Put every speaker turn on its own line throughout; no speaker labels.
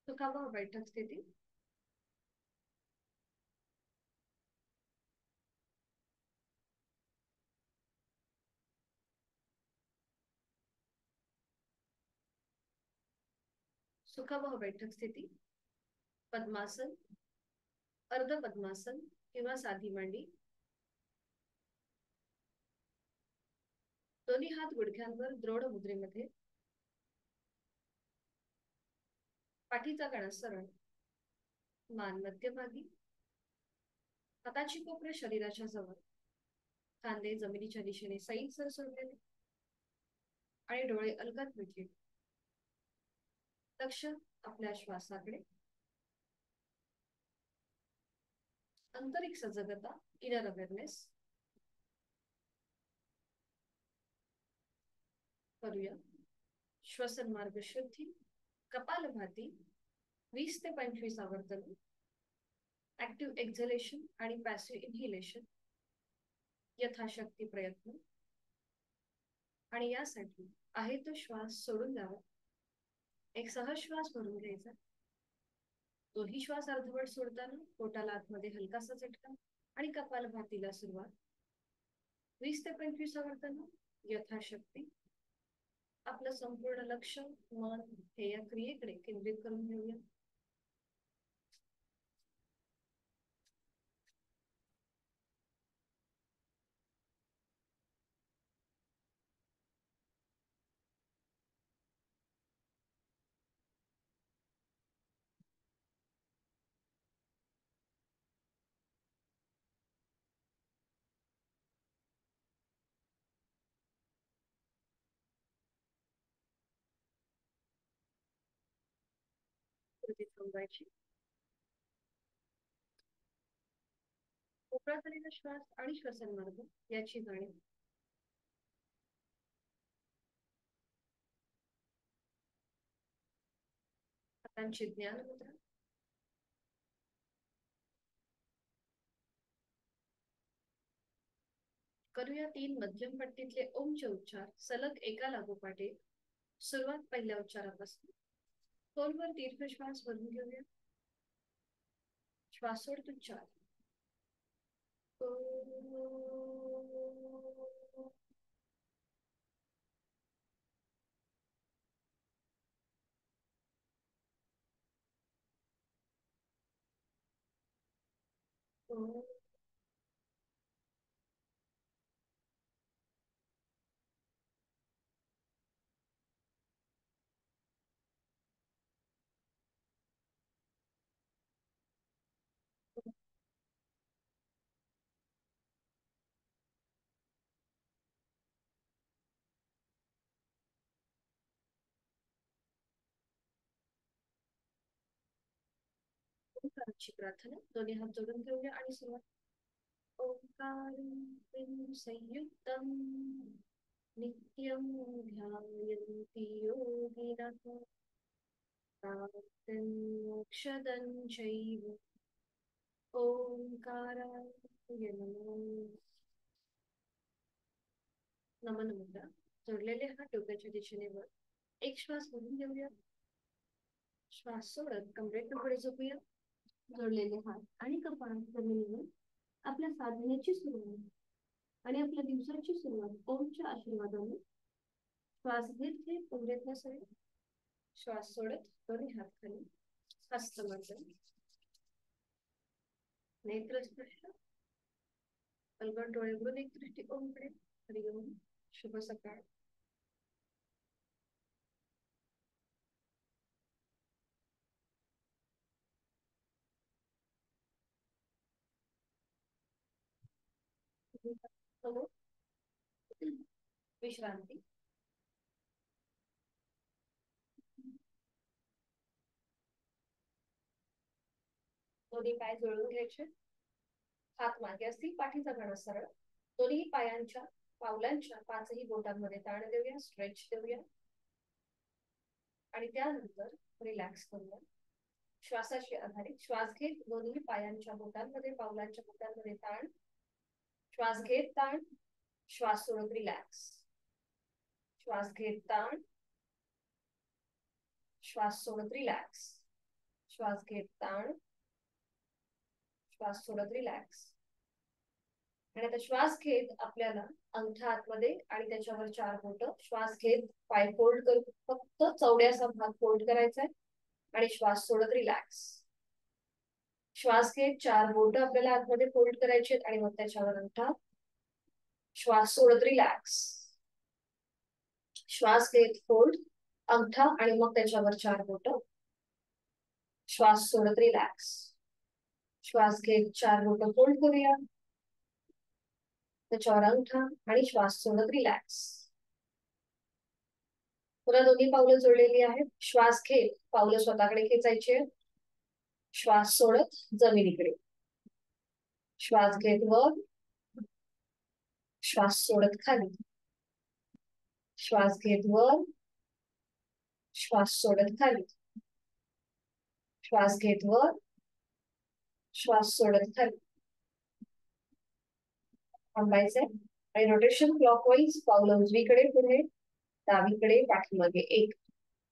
सुखावह बैठक स्थिती. सुखावह बैठक स्थिती. पद्मासन, अर्ध पद्मासन किंवा साधी मांडी. दोन्ही हात गुडघ्यांवर द्रोण मुद्रेमध्ये. पाठीचा कणा सरळ. मान मध्यभागी. हाताची कोपरे शरीराच्या जवळ. खांदे जमिनीच्या दिशेने सैलसर सोडलेले आणि डोळे अलगद मिटले. लक्ष आपल्या श्वासाकडे. आंतरिक सजगता, इनर अवेअरनेस. करूया श्वसन मार्ग शुद्धी. कपालभाती 20 ते 25 आवर्तन. ऍक्टिव्ह एक्झलेशन आणि पॅसिव्ह इन्हेलेशन यथाशक्ती प्रयत्न. आणि यासाठी आहे तो श्वास सोडून द्यावा. एक सहज श्वास भरून घ्यायचा. तोही श्वास अर्धवट सोडताना पोटाला आतमध्ये हलकासा झटका आणि कपालभातीला सुरुवात. 20 ते 25 आवर्तन यथाशक्ती. आपलं संपूर्ण लक्ष मन हे या क्रियेकडे केंद्रित करून घेऊया. कृती थांबवायची. मोकळा झालेला श्वास आणि श्वसन मार्ग याची जाणीव. हातांची ज्ञान मुद्रा. करूया 3 मध्यम पट्टीतले ओमचे उच्चार सलग एका लागोपाठ एक. सुरुवात पहिल्या उच्चारापासून. खोलवर दीर्घ श्वास भरून घेऊया. श्वास सोडत उच्चार. ओंकाराची प्रार्थना. दोन्ही हात जोडून घेऊया आणि सुरुवात. ओंकार संयुक्तम नित्यं ध्यायन्ति योगिनः प्राप्तं मोक्षदं चैव. ओंकाराय नमः. नमन मुद्रा. जोडलेले हात डोक्याच्या दिशेने वर. एक श्वास भरून घेऊया. श्वास सोडत कमरेत पुढे झोपूया. जोडलेले हात आणि कपाळ जमिनीवर. आपल्या साधनेची सुरुवात आणि आपल्या दिवसाची सुरुवात ओमच्या आशीर्वादाने. श्वास घेत घेत कमरेतल्या सरी. श्वास सोडत दोन्ही हात खाली. हस्तमर्दन. नेत्रस्पर्श. अलगद डोळे उघडून एक दृष्टी ओमकडे. हरिओम. शुभ सकाळ. विश्रांती. दोन्ही पाय जुळवून घ्यायचे. हात मागे असतील. पाठीचा कणा सरळ. दोन्ही पायांच्या पावलांच्या 5ही बोटांमध्ये ताण देऊया. स्ट्रेच देऊया आणि त्यानंतर रिलॅक्स करूया. श्वासाशी आधारित श्वास घेत दोन्ही पायांच्या बोटांमध्ये पावलांच्या बोटांमध्ये ताण. श्वास घेत ताण. श्वास सोडत रिलॅक्स. श्वास घेत ताण. श्वास सोडत रिलॅक्स. श्वास घेत ताण, श्वास सोडत रिलॅक्स. आणि आता श्वास घेत आपल्याला अंगठा आतमध्ये आणि त्याच्यावर 4 बोट. श्वास घेत पाय फोल्ड करून फक्त चवड्याचा भाग फोल्ड करायचा आहे आणि श्वास सोडत रिलॅक्स. श्वास घेत 4 बोट आपल्याला आतमध्ये फोल्ड करायचे आणि मग त्याच्यावर अंगठा. श्वास सोडत रिलॅक्स. श्वास घेत फोल्ड अंगठा आणि मग त्याच्यावर 4 बोट. श्वास सोडत रिलॅक्स. श्वास घेत 4 बोट फोल्ड करूया, त्याच्यावर अंगठा आणि श्वास सोडत रिलॅक्स. पुन्हा दोन्ही पावलं जोडलेली आहेत. श्वास घेत पावलं स्वतःकडे खेचायचे, श्वास सोडत जमिनीकडे. श्वास घेत वर, श्वास सोडत खाली. श्वास घेत वर, श्वास सोडत खाली. श्वास घेत वर, श्वास सोडत खाली. थांबायचंय आणि रोटेशन क्लॉकवाईज पावलं उजवीकडे पुढे, डावीकडे पाठीमागे. 1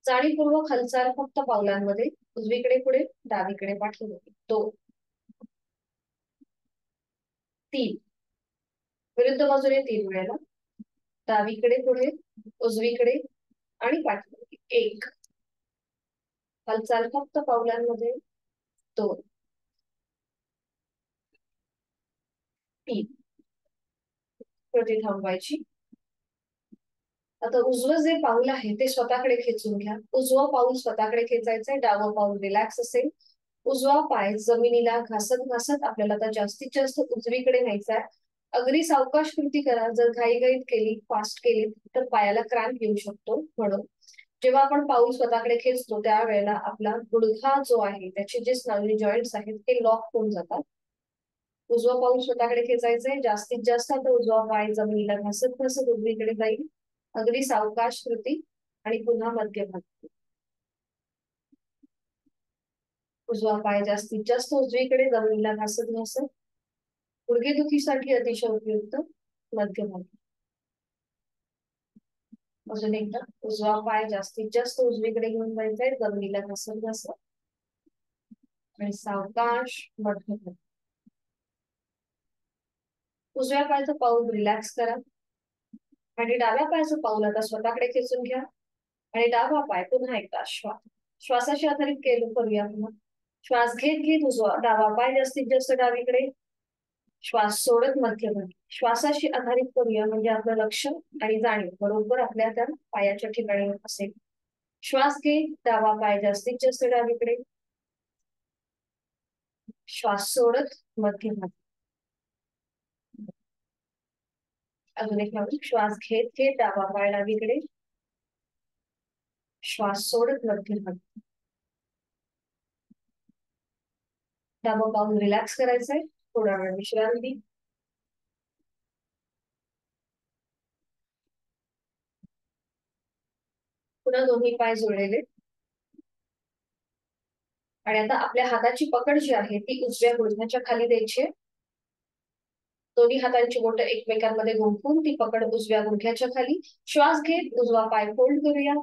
जाणीवपूर्वक हालचाल फक्त पावलांमध्ये, उजवीकडे पुढे, डावीकडे पाठीमागे. 2 3 विरुद्ध बाजूने 3 वेळेला, डावीकडे पुढे, उजवीकडे आणि पाठीमागे. 1 हालचाल फक्त पावलांमध्ये. 2 3 प्रति थांबवायची. आता उजवं जे पाऊल आहे ते स्वतःकडे खेचून घ्या. उजवं पाऊल स्वतःकडे खेचायचंय, डावं पाऊल रिलॅक्स असेल. उजवा पाय जमिनीला घासत घासत आपल्याला आता जास्तीत जास्त उजवीकडे न्यायचा आहे. अगदी सावकाश कृती करा. जर घाईघाईत केली, फास्ट केली तर पायाला क्रॅम्प येऊ शकतो. म्हणून जेव्हा आपण पाऊल स्वतःकडे खेचतो त्यावेळेला आपला गुडघा जो आहे त्याचे जे स्नायू जॉईंट्स आहेत ते लॉक होऊन जातात. उजवा पाऊल स्वतःकडे खेचायचंय. जास्तीत जास्त आता उजवा पाय जमिनीला घासत घासत उजवीकडे जाईल. अगदी सावकाश कृती आणि पुन्हा मध्यभागी. उजवा पाय जास्तीत जास्त उजवीकडे जमिनीला घासत घासत. गुडघेदुखीसाठी अतिशय उपयुक्त. मध्यभागी. अजून एकदा उजवा पाय जास्तीत जास्त उजवीकडे घेऊन जायचंय, जमिनीला घासत घासत आणि सावकाश मध्यभागी. उजव्या पायाचं पाऊल रिलॅक्स करा आणि डाव्या पायाचं पाऊल आता स्वतःकडे खेचून घ्या आणि डावा पाय पुन्हा एकदा श्वासाशी आधारित केलं करूया. पुन्हा श्वास घेत घेत उजवा डावा पाय जास्तीत जास्त डावीकडे, श्वास सोडत मध्यभागी. श्वासाशी आधारित करूया म्हणजे आपलं लक्ष आणि जाणीव बरोबर आपल्या त्या पायाच्या ठिकाणी असेल. श्वास घेत डावा पाय जास्तीत जास्त डावीकडे, श्वास सोडत मध्यभागी. अजून एक श्वास घेत घेत डावा पाय डावीकडे, श्वास सोडत मध्यभागी. डावं पाऊल रिलॅक्स करायचंय, थोडा वेळ विश्रांती. पुन्हा दोन्ही पाय जोडलेले आणि आता आपल्या हाताची पकड जी आहे ती उजव्या गुडघ्याच्या खाली द्यायची. दोन्ही हातांची बोटं एकमेकांमध्ये गुंफून ती पकड उजव्या गुडघ्याच्या खाली. श्वास घेत उजवा पाय फोल्ड करूया,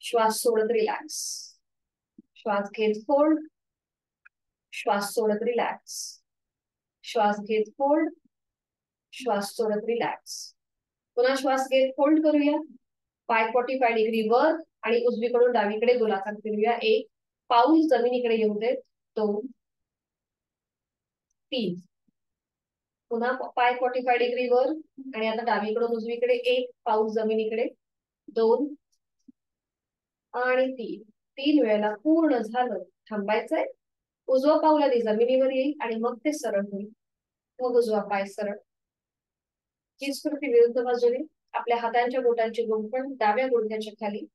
श्वास सोडत रिलॅक्स. श्वास घेत फोल्ड, श्वास सोडत रिलॅक्स. श्वास घेत फोल्ड, श्वास सोडत रिलॅक्स. पुन्हा श्वास घेत फोल्ड करूया, पाय 45 डिग्री वर आणि उजवीकडून डावीकडे गोलाकार फिरूया. 1 पाऊल जमिनीकडे येऊ देत. 2 3 पुन्हा पाय 45 डिग्री वर आणि आता डावीकडून उजवीकडे. 1 पाऊल जमिनीकडे. 2 आणि 3 वेळेला पूर्ण झालं. थांबायचंय. उजवा पाऊल आधी जमिनीवर येईल आणि मग ते सरळ होईल. मग उजवा पाय सरळ. हीच कृती विरुद्ध बाजूने. आपल्या हातांच्या बोटांची गुंफण डाव्या गुडघ्याच्या खाली.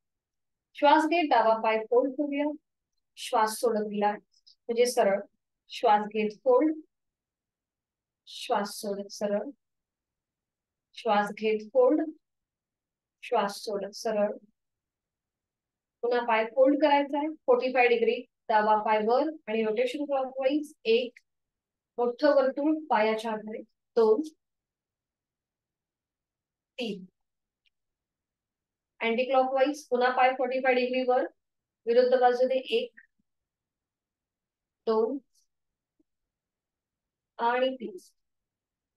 श्वास घेत डावा पाय फोल्ड करूया, श्वास सोडत रिलॅक्स म्हणजे सरळ. श्वास घेत फोल्ड, श्वास सोडत सरळ. श्वास घेत फोल्ड, श्वास सोडत सरळ. पुन्हा पाय फोल्ड करायचा आहे. 45 डिग्री डावा पाय वर आणि रोटेशन क्लॉकवाईज. 1 मोठं वर्तुळ पायाच्या आधारे. 2 3 अँटी क्लॉकवाईज. पुन्हा पाय 45 डिग्री वर विरुद्ध बाजूने. 1 2 आणि 3.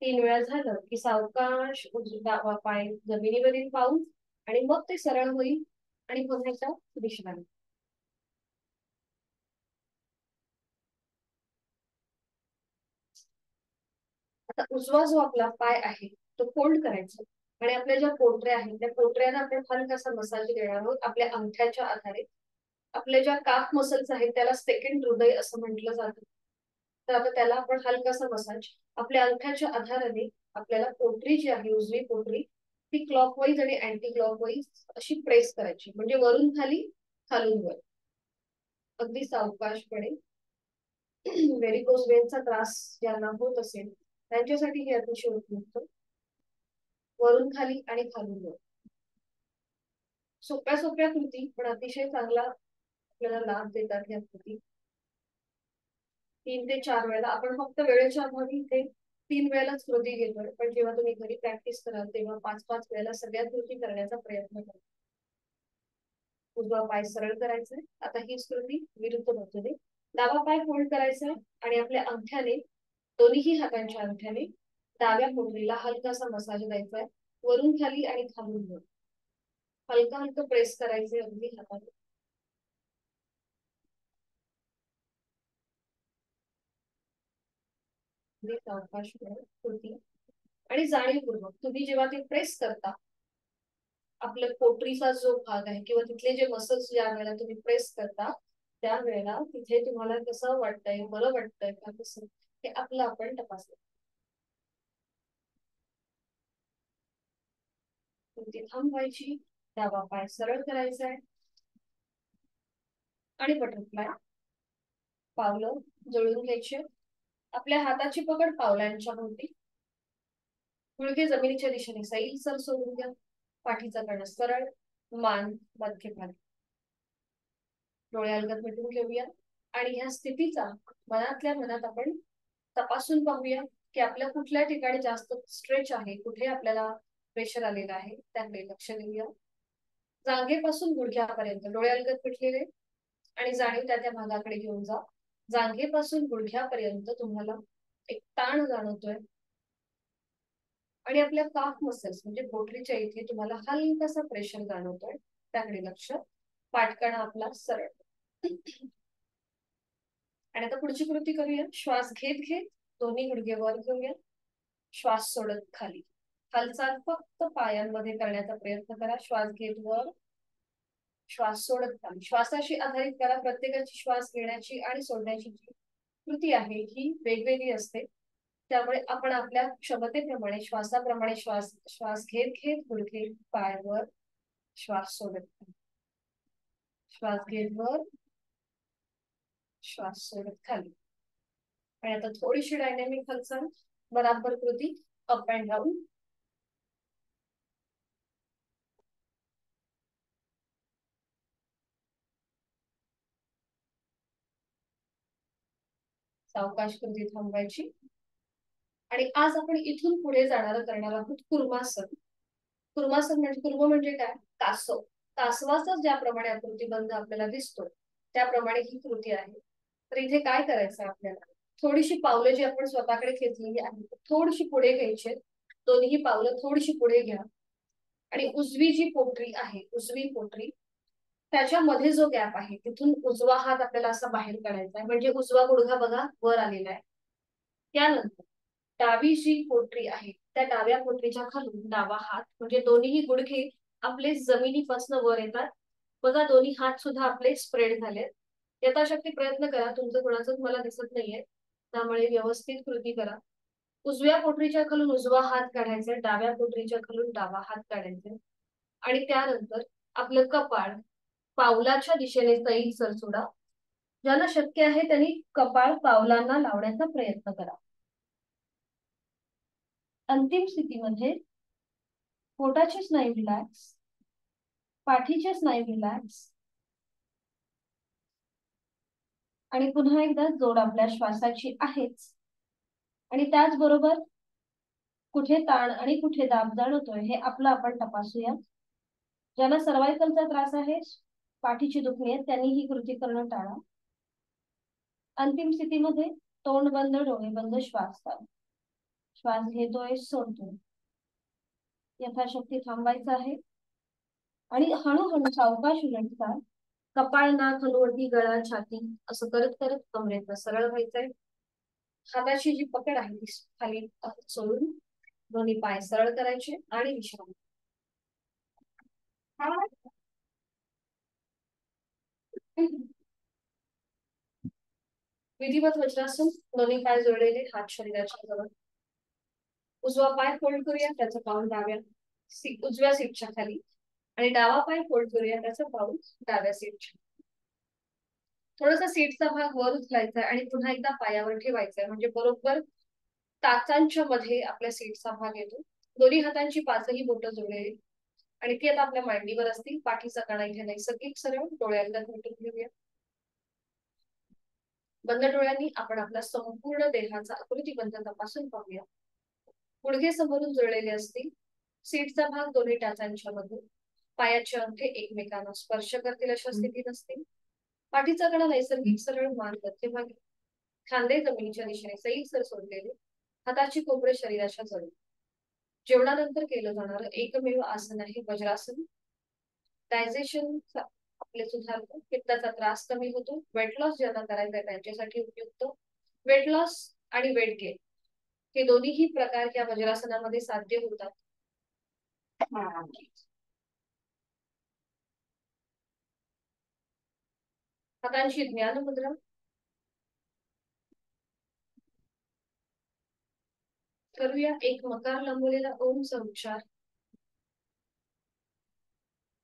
3 वेळा झालं की सावकाश डावा पाय जमिनीवरील पाऊल आणि मग ते सरळ होईल आणि पुन्हा एकदा विश्रांती. आता उजवा जो आपला पाय आहे तो फोल्ड करायचा आणि आपल्या ज्या पोटऱ्या आहेत त्या पोटऱ्याला आपण हलकासा मसाज देणार आहोत आपल्या अंगठ्याच्या आधारे. आपल्या ज्या काफ मसल्स आहेत त्याला सेकंड हृदय असं म्हटलं जातं. तर आता त्याला आपण हलकासा मसाज आपल्या अंगठ्याच्या आधाराने आपल्याला पोटरी जी आहे उजवी पोटरी ती क्लॉकवाईज आणि अँटी क्लॉकवाईज अशी प्रेस करायची म्हणजे वरून खाली खालून वर अगदी सावकाशपणे. व्हेरिकोज वेनचा त्रास ज्यांना होत असेल त्यांच्यासाठी हे अतिशय उपयुक्त. वरून खाली आणि खालून वर सोप्या सोप्या कृती पण अतिशय चांगला आपल्याला लाभ देतात ह्या कृती. 3 ते 4 वेळेला आपण फक्त वेळेच्या अभावी इथे 3 वेळेलाच कृती घेतोय पण जेव्हा तुम्ही घरी प्रॅक्टिस कराल तेव्हा 5-5 वेळेला सगळ्या कृती करण्याचा प्रयत्न करा. उजवा पाय सरळ करायचा आहे. आता हीच कृती विरुद्ध बाजूने डावा पाय फोल्ड करायचा आणि आपल्या अंगठ्याने दोन्ही हातांच्या अंगठ्याने डाव्या पोटरीला हलकासा मसाज द्यायचा आहे वरून खाली आणि खालून वर हलका हलका प्रेस करायचे अगदी हाताने. सावकाश कृती आणि जाणीवपूर्वक तुम्ही जेव्हा ते प्रेस करता आपल्या पोटरीचा जो भाग आहे किंवा तिथले जे मसल्स ज्या वेळेला तुम्ही प्रेस करता त्यावेळेला तिथे तुम्हाला कसं वाटतंय बरं वाटतंय का कसं हे आपलं आपण तपासलं. कृती थांबवायची डावा पाय सरळ करायचा आहे आणि बटरफ्लाय पावलं जळून घ्यायचे. आपल्या हाताची पकड पावलांच्या भोवती गुडघे जमिनीच्या दिशेने सैल सर सोडून द्या. पाठीचा कणा सरळ मान मध्यभागी डोळे अलगद मिटून घेऊया आणि ह्या स्थितीचा मनातल्या मनात आपण तपासून पाहूया की आपल्या कुठल्या ठिकाणी जास्त स्ट्रेच आहे कुठे आपल्याला प्रेशर आलेला आहे त्याकडे लक्ष देऊया. जांघेपासून गुडघ्यापर्यंत डोळे अलगद मिटलेले आणि जाणीव त्या भागाकडे घेऊन जा. जांघेपासून गुडघ्यापर्यंत तुम्हाला एक ताण जाणवतोय आणि आपल्या काफ मसल्स म्हणजे पोटरीच्या इथे तुम्हाला हलकासा प्रेशर जाणवतोय त्याकडे लक्ष. पाठकणा आपला सरळ. आणि आता पुढची कृती करूया. श्वास घेत घेत दोन्ही गुडघे वर घेऊया. श्वास सोडत खाली. हालचाल फक्त पायांमध्ये करण्याचा प्रयत्न करा. श्वास घेत वर श्वास सोडत खाली. श्वासाशी आधारित करा. प्रत्येकाची श्वास घेण्याची आणि सोडण्याची जी कृती आहे ही वेगवेगळी असते त्यामुळे आपण आपल्या क्षमतेप्रमाणे श्वासाप्रमाणे श्वास श्वास घेत घेत गुडघे पायावर श्वास सोडत खाली. श्वास घेत वर श्वास सोडत खाली. आणि आता थोडीशी डायनॅमिक हालचाल बराबर कृती अप अँड डाऊन. सावकाश कृती थांबवायची आणि आज आपण इथून पुढे जाणार करणार आहोत कुर्मासन. कुर्मासन म्हणजे कुर्म म्हणजे काय कासव. कासवाचा ज्याप्रमाणे आकृतीबंध आपल्याला दिसतो त्याप्रमाणे ही कृती आहे. तर इथे काय करायचं आपल्याला थोडीशी पावलं जी आपण स्वतःकडे खेचलेली आहेत थोडीशी पुढे घ्यायची. दोन्ही पावलं थोडीशी पुढे घ्या आणि उजवी जी पोटरी आहे उजवी पोटरी त्याच्यामध्ये जो गॅप आहे तिथून उजवा हात आपल्याला असा बाहेर काढायचा आहे म्हणजे उजवा गुडघा बघा वर आलेला आहे. त्यानंतर डावी जी पोटरी आहे त्या डाव्या पोटरीच्या खालून डावा हात म्हणजे दोन्ही गुडघे आपले जमिनीपासून वर येतात. बघा दोन्ही हात सुद्धा आपले स्प्रेड झाले. यथाशक्ती प्रयत्न करा. तुमचं कोणाचंच मला दिसत नाहीये त्यामुळे व्यवस्थित कृती करा. उजव्या पोटरीच्या खालून उजवा हात काढायचा डाव्या पोटरीच्या खालून डावा हात काढायचा आणि त्यानंतर आपलं कपाळ पावलाच्या दिशेने सैल सर सोडा. ज्यांना शक्य आहे त्यांनी कपाळ पावलांना लावण्याचा प्रयत्न करा. अंतिम स्थितीमध्ये पोटाचे स्नायू रिलॅक्स पाठीचे स्नायू रिलॅक्स आणि पुन्हा एकदा जोड आपल्या श्वासाची आहेच आणि त्याचबरोबर कुठे ताण आणि कुठे दाब जाणवतोय हे आपलं आपण तपासूया. ज्यांना सर्वायकलचा त्रास आहे पाठीची दुखणी आहे त्यांनी ही कृती करणं टाळा. अंतिम स्थितीमध्ये तोंड बंद डोळे बंद श्वास चालू. श्वास घेतोय सोडतोय. यथाशक्ती थांबायचं आहे आणि हळूहळू सावकाश उलटता. कपाळ नाक हनुवटी गळा छाती असं करत करत कमरेतनं सरळ व्हायचंय. हाताची जी पकड आहे ती खाली सोडून दोन्ही पाय सरळ करायचे आणि विश्राम. विधिवत वज्रासन. दोन्ही पाय जोडलेले, हात शरीराच्या जवळ. उजवा पाय फोल्ड करूया, त्याचं पाऊल उजव्या सीटच्या खाली आणि डावा पाय फोल्ड करूया, त्याचं पाऊल डाव्या सीटच्या. थोडासा सीटचा भाग वर उचलायचा आणि पुन्हा एकदा पायावर ठेवायचा, म्हणजे बरोबर टाचांच्या मध्ये आपल्या सीटचा भाग येतो. दोन्ही हातांची पाचही बोटं जोडलेली आणि ती आता आपल्या मांडीवर असतील. पाठीचा कणा इथे नैसर्गिक सरळ. डोळ्यांना मिटून घेऊया. बंद डोळ्यांनी आपण आपला संपूर्ण देहाचा आकृतीबंध तपासून पाहूया. गुडघे समोरून जुळलेले असतील. सीटचा भाग दोन्ही टाचांच्या मध्ये. पायाचे अंगठे एकमेकांना स्पर्श करतील अशा स्थितीत असतील. पाठीचा कणा नैसर्गिक सरळ, मान मध्यभागी, खांदे जमिनीच्या दिशेने सैलसर सोडलेले, हाताची कोपरे शरीराच्या जवळ. जेवणानंतर केलं जाणारं एकमेव आसन आहे वज्रासन. डायजेशन आपले सुधारतं, पित्ताचा त्रास कमी होतो. वेट लॉस ज्यांना करायचा आहे त्यांच्यासाठी उपयुक्त. वेट लॉस आणि वेट गेन हे दोन्हीही प्रकार या वज्रासनामध्ये साध्य होतात. हातांची ज्ञान मुद्रा. करूया एक मकार लांबलेला ओमचा उच्चार.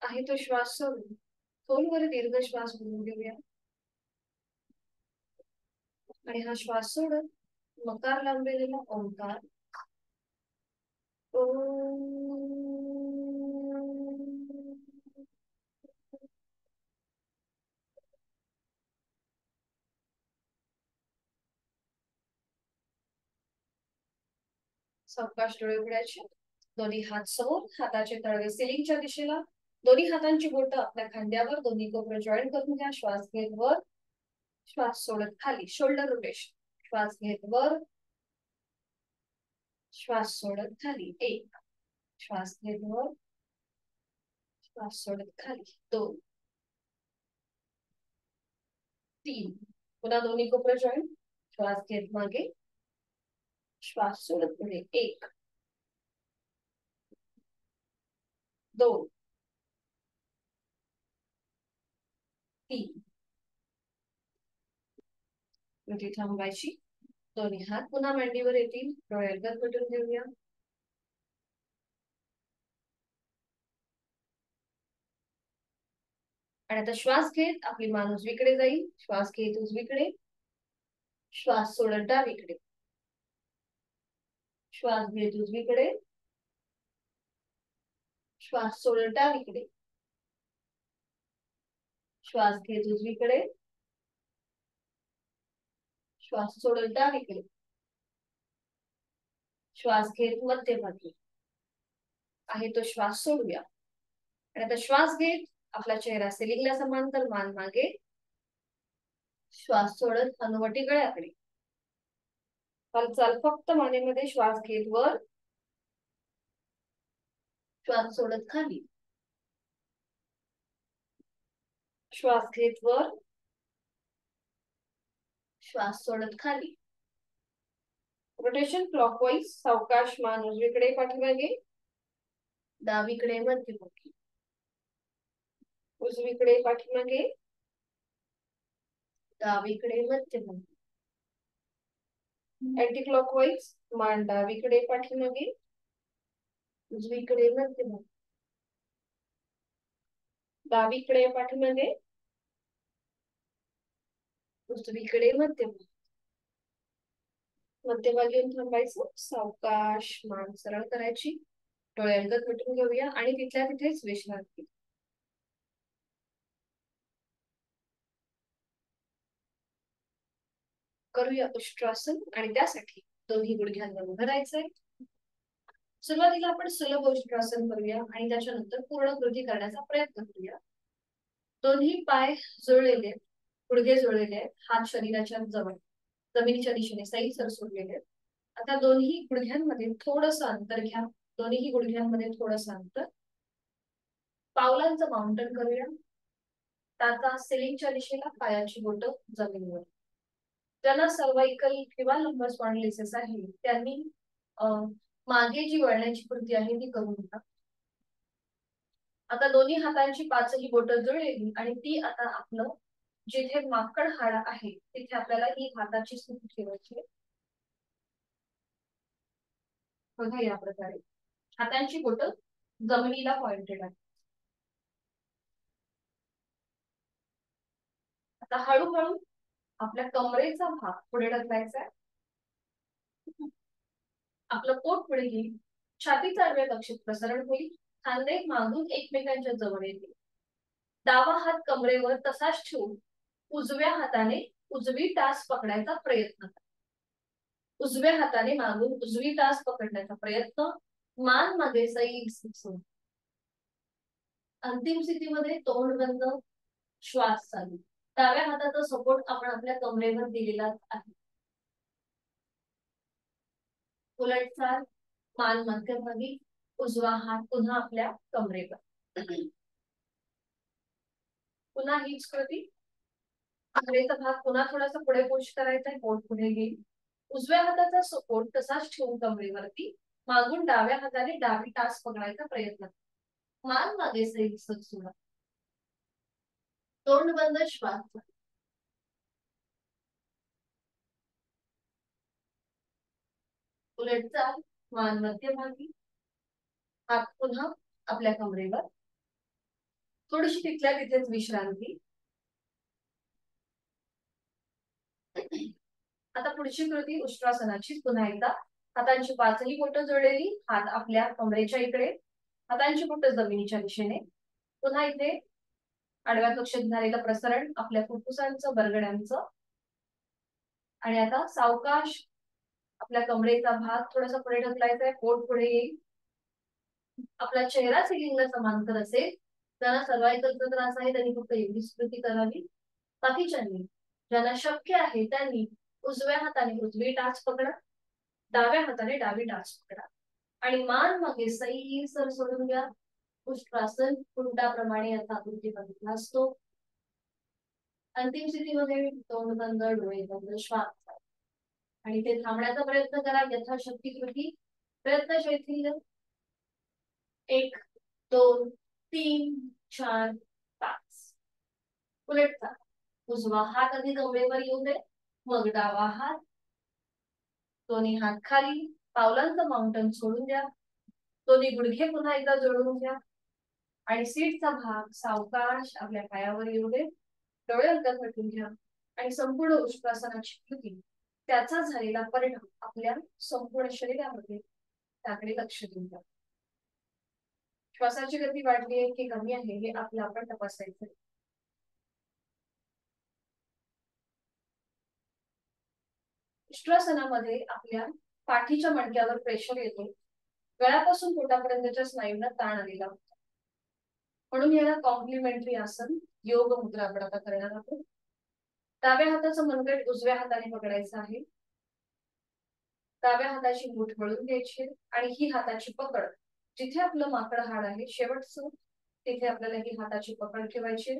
आहे तो श्वास सोडून खोलवर दीर्घ श्वास घेऊन घेऊया आणि हा श्वास सोडत मकार लांबलेला ओंकार. सावकाश डोळे उघडायचे. दोन्ही हात समोर, हाताचे तळवे सिलिंगच्या दिशेला. दोन्ही हातांची बोटं आपल्या खांद्यावर. दोन्ही कोपरे जॉईन करून घ्या. श्वास घेत वर, श्वास सोडत खाली. Shoulder rotation. श्वास घेत वर, श्वास सोडत खाली. एक. श्वास घेत वर, श्वास सोडत खाली. दोन, तीन. पुन्हा दोन्ही कोपरे जॉईन. श्वास घेत मागे, श्वास सोडत पुढे. एक, दोन, तीन. मिठी थांबायची. दोन्ही हात पुन्हा मांडीवर येतील. डोळे अलगद मिटून घेऊया. आणि आता श्वास घेत आपली मान उजवीकडे जाईल. श्वास घेत उजवीकडे, श्वास सोडत डावीकडे. श्वास घेत उजवीकडे, श्वास सोडत डावीकडे. श्वास घेत उजवीकडे, श्वास सोडत डावीकडे. श्वास घेत मध्यभागी. आहे तो श्वास सोडूया. आणि आता श्वास घेत आपला चेहरा सिलिंगला समांतर, मान मागे. श्वास सोडत हनुवटी गळ्याकडे. हालचाल फक्त मानेमध्ये. श्वास घेत वर, श्वास सोडत खाली. श्वास घेत वर, श्वास सोडत खाली. Rotation clockwise. सावकाश मान उजवीकडे पाठीमागे, डावीकडे मध्यभागी. उजवीकडे पाठीमागे, डावीकडे मध्यभागी. Anti clockwise. मान डावीकडे पाठीमागे, उजवीकडे मध्यभागी. डावीकडे पाठीमागे, उजवीकडे मध्यभागी. मध्यभागी येऊन थांबायचं. सावकाश मान सरळ करायची. डोळे अलगद मिटून घेऊया आणि तिथल्या तिथेच विश्रांती. करूया उष्ट्रासन आणि त्यासाठी दोन्ही गुडघ्यांवर उभं राहायचंय. सुरुवातीला आपण सुलभ उष्ट्रासन करूया आणि त्याच्यानंतर पूर्ण कृती करण्याचा प्रयत्न करूया. दोन्ही पाय जुळलेले, गुडघे जोडलेले आहेत, हात शरीराच्या जवळ जमिनीच्या दिशेने सैल सोडलेले आहेत. आता दोन्ही गुडघ्यांमध्ये थोडस अंतर घ्या, दोन्ही गुडघ्यांमध्ये थोडस अंतर. पावलांचं माउंटन करूया. टाचा सिलिंगच्या दिशेला, पायाची बोट जमिनीवर. ज्यांना सर्वाइकल किंवा लंबर स्पॉन्डिलिसिस आहे त्यांनी मागे जी वळण्याची कृती आहे ती करू नका. आता दोन्ही हातांची पाचही बोट जुळलेली आणि ती आता आपलं जिथे माकड हाड आहे तिथे आपल्याला ही हाताची स्थिती ठेवायची. बघा या प्रकारे हातांची बोट जमिनीला पॉइंटेड आहे. आता हळूहळू आपल्या कमरेचा भाग पुढे ढकलायचा आहे. आपलं पोट पुढे घेईल, छातीचा आडव्या कक्षेत प्रसरण होईल, खांदे मागून एकमेकांच्या जवळ येतील. डावा हात कमरेवर तसाच ठेवून उजव्या हाताने उजवी टाच पकडायचा प्रयत्न करा. उजव्या हाताने मागून उजवी टाच पकडण्याचा प्रयत्न, मान मागे सैल सुरू. अंतिम स्थितीमध्ये तोंड बंद, श्वास चालू. डाव्या हाताचा सपोर्ट आपण आपल्या कमरेवर दिलेला आहे. उलटचाल, मान मध्यभागी, उजवा हात पुन्हा आपल्या कमरेवर. पुन्हा हीच कृती. कमरेचा भाग पुन्हा थोडासा पुढे पुश करायचा आहे, पोट पुढे घेईल. उजव्या हाताचा सपोर्ट तसाच ठेवून कमरेवरती मागून डाव्या हाताने डावी टाच पकडायचा प्रयत्न. मान मागे सैल सुरू. तोंड बंद, श्वास. उलटचाल, मान मध्यभागी, हात पुन्हा आपल्या कमरेवर. थोडीशी तिथल्या तिथेच विश्रांती. आता पुढची कृती उष्ट्रासनाची. पुन्हा एकदा हातांची पाचही बोटं जोडलेली, हात आपल्या कमरेच्या इकडे, हातांची बोटं जमिनीच्या दिशेने. पुन्हा इथे आडव्या कक्षेत झालेलं प्रसरण आपल्या फुफ्फुसांचं, बरगड्यांचं. आणि आता सावकाश आपल्या कमरेचा भाग थोडासा पुढे ढकलायचा आहे, पोट पुढे येईल. आपला चेहरा सिलिंगला समांतर असेल. ज्यांना सर्वाइकलचा त्रास आहे त्यांनी फक्त एवढीच कृती करावी. बाकीच्यांनी, ज्यांना शक्य आहे त्यांनी उजव्या हाताने उजवी टाच पकडा, डाव्या हाताने डावी टाच पकडा आणि मान मागे सैल सर सोडून घ्या. उष्ट्रासन उंटाप्रमाणे आता आकृती बघितला असतो. अंतिम स्थितीमध्ये तोंड बंद, डोळे बंद, श्वास आणि ते थांबण्याचा प्रयत्न करा यथाशक्ती कृती. प्रयत्नशील. 1 2 3 4 5. उलटचा उजवा हात आधी कमरेवर येऊ दे, मग डावा हात. दोन्ही हात खाली, पावलांचं माउंटन सोडून द्या. दोन्ही गुडघे पुन्हा एकदा जोडून घ्या आणि सीटचा भाग सावकाश आपल्या पायावर येऊ दे. डोळे अंतर हटून घ्या आणि संपूर्ण उष्ट्रासनाची कृती, त्याचा झालेला परिणाम आपल्या संपूर्ण शरीरामध्ये त्याकडे लक्ष देऊन द्या. श्वासाची गती वाढली आहे की कमी आहे हे आपलं आपण तपासायचं. उष्ट्रासनामध्ये आपल्या पाठीच्या मणक्यावर प्रेशर येतो, गळ्यापासून पोटापर्यंतच्या स्नायूंना ताण आलेला होता. म्हणून याला कॉम्प्लिमेंटरी आसन, योग मुद्रा आपण आता करणार आहोत. डाव्या हाताचं मनगट उजव्या हाताने पकडायचं आहे. डाव्या हाताची मूठ वळून घ्यायची आणि ही हाताची पकड जिथे आपलं माकड हाड आहे शेवटचं तिथे आपल्याला ही हाताची पकड ठेवायची.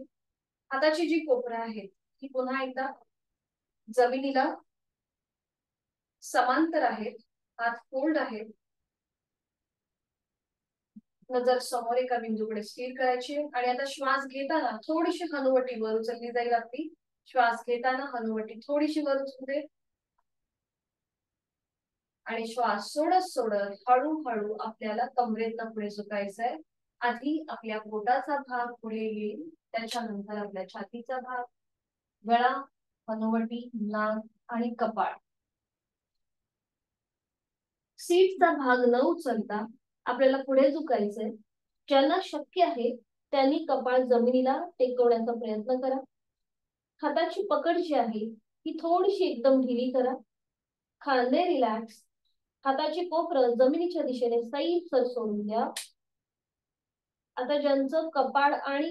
हाताची जी कोपरं आहेत ती पुन्हा एकदा जमिनीला समांतर आहेत, हात फोल्ड आहेत. नजर समोर एका बिंदूकडे स्थिर करायची आणि आता श्वास घेताना थोडीशी हनुवटी वर उचलली जाईल आपली. श्वास घेताना हनुवटी थोडीशी वर उचलू दे आणि श्वास सोडत सोडत हळूहळू आपल्याला कमरेतनं पुढे झुकायचं आहे. आधी आपल्या पोटाचा भाग पुढे येईल, त्याच्यानंतर आपल्या छातीचा भाग, गळा, हनुवटी, नाक आणि कपाळ. सीटचा भाग न उचलता आपल्याला पुढे झुकायचंय. ज्यांना शक्य आहे त्यांनी कपाळ जमिनीला टेकवण्याचा प्रयत्न करा. हाताची पकड जी आहे ती थोडीशी एकदम ढिली करा. खांदे रिलॅक्स. हाताची कोपरं जमिनीच्या दिशेने सैल सर सोडून द्या. आता ज्यांचं कपाळ आणि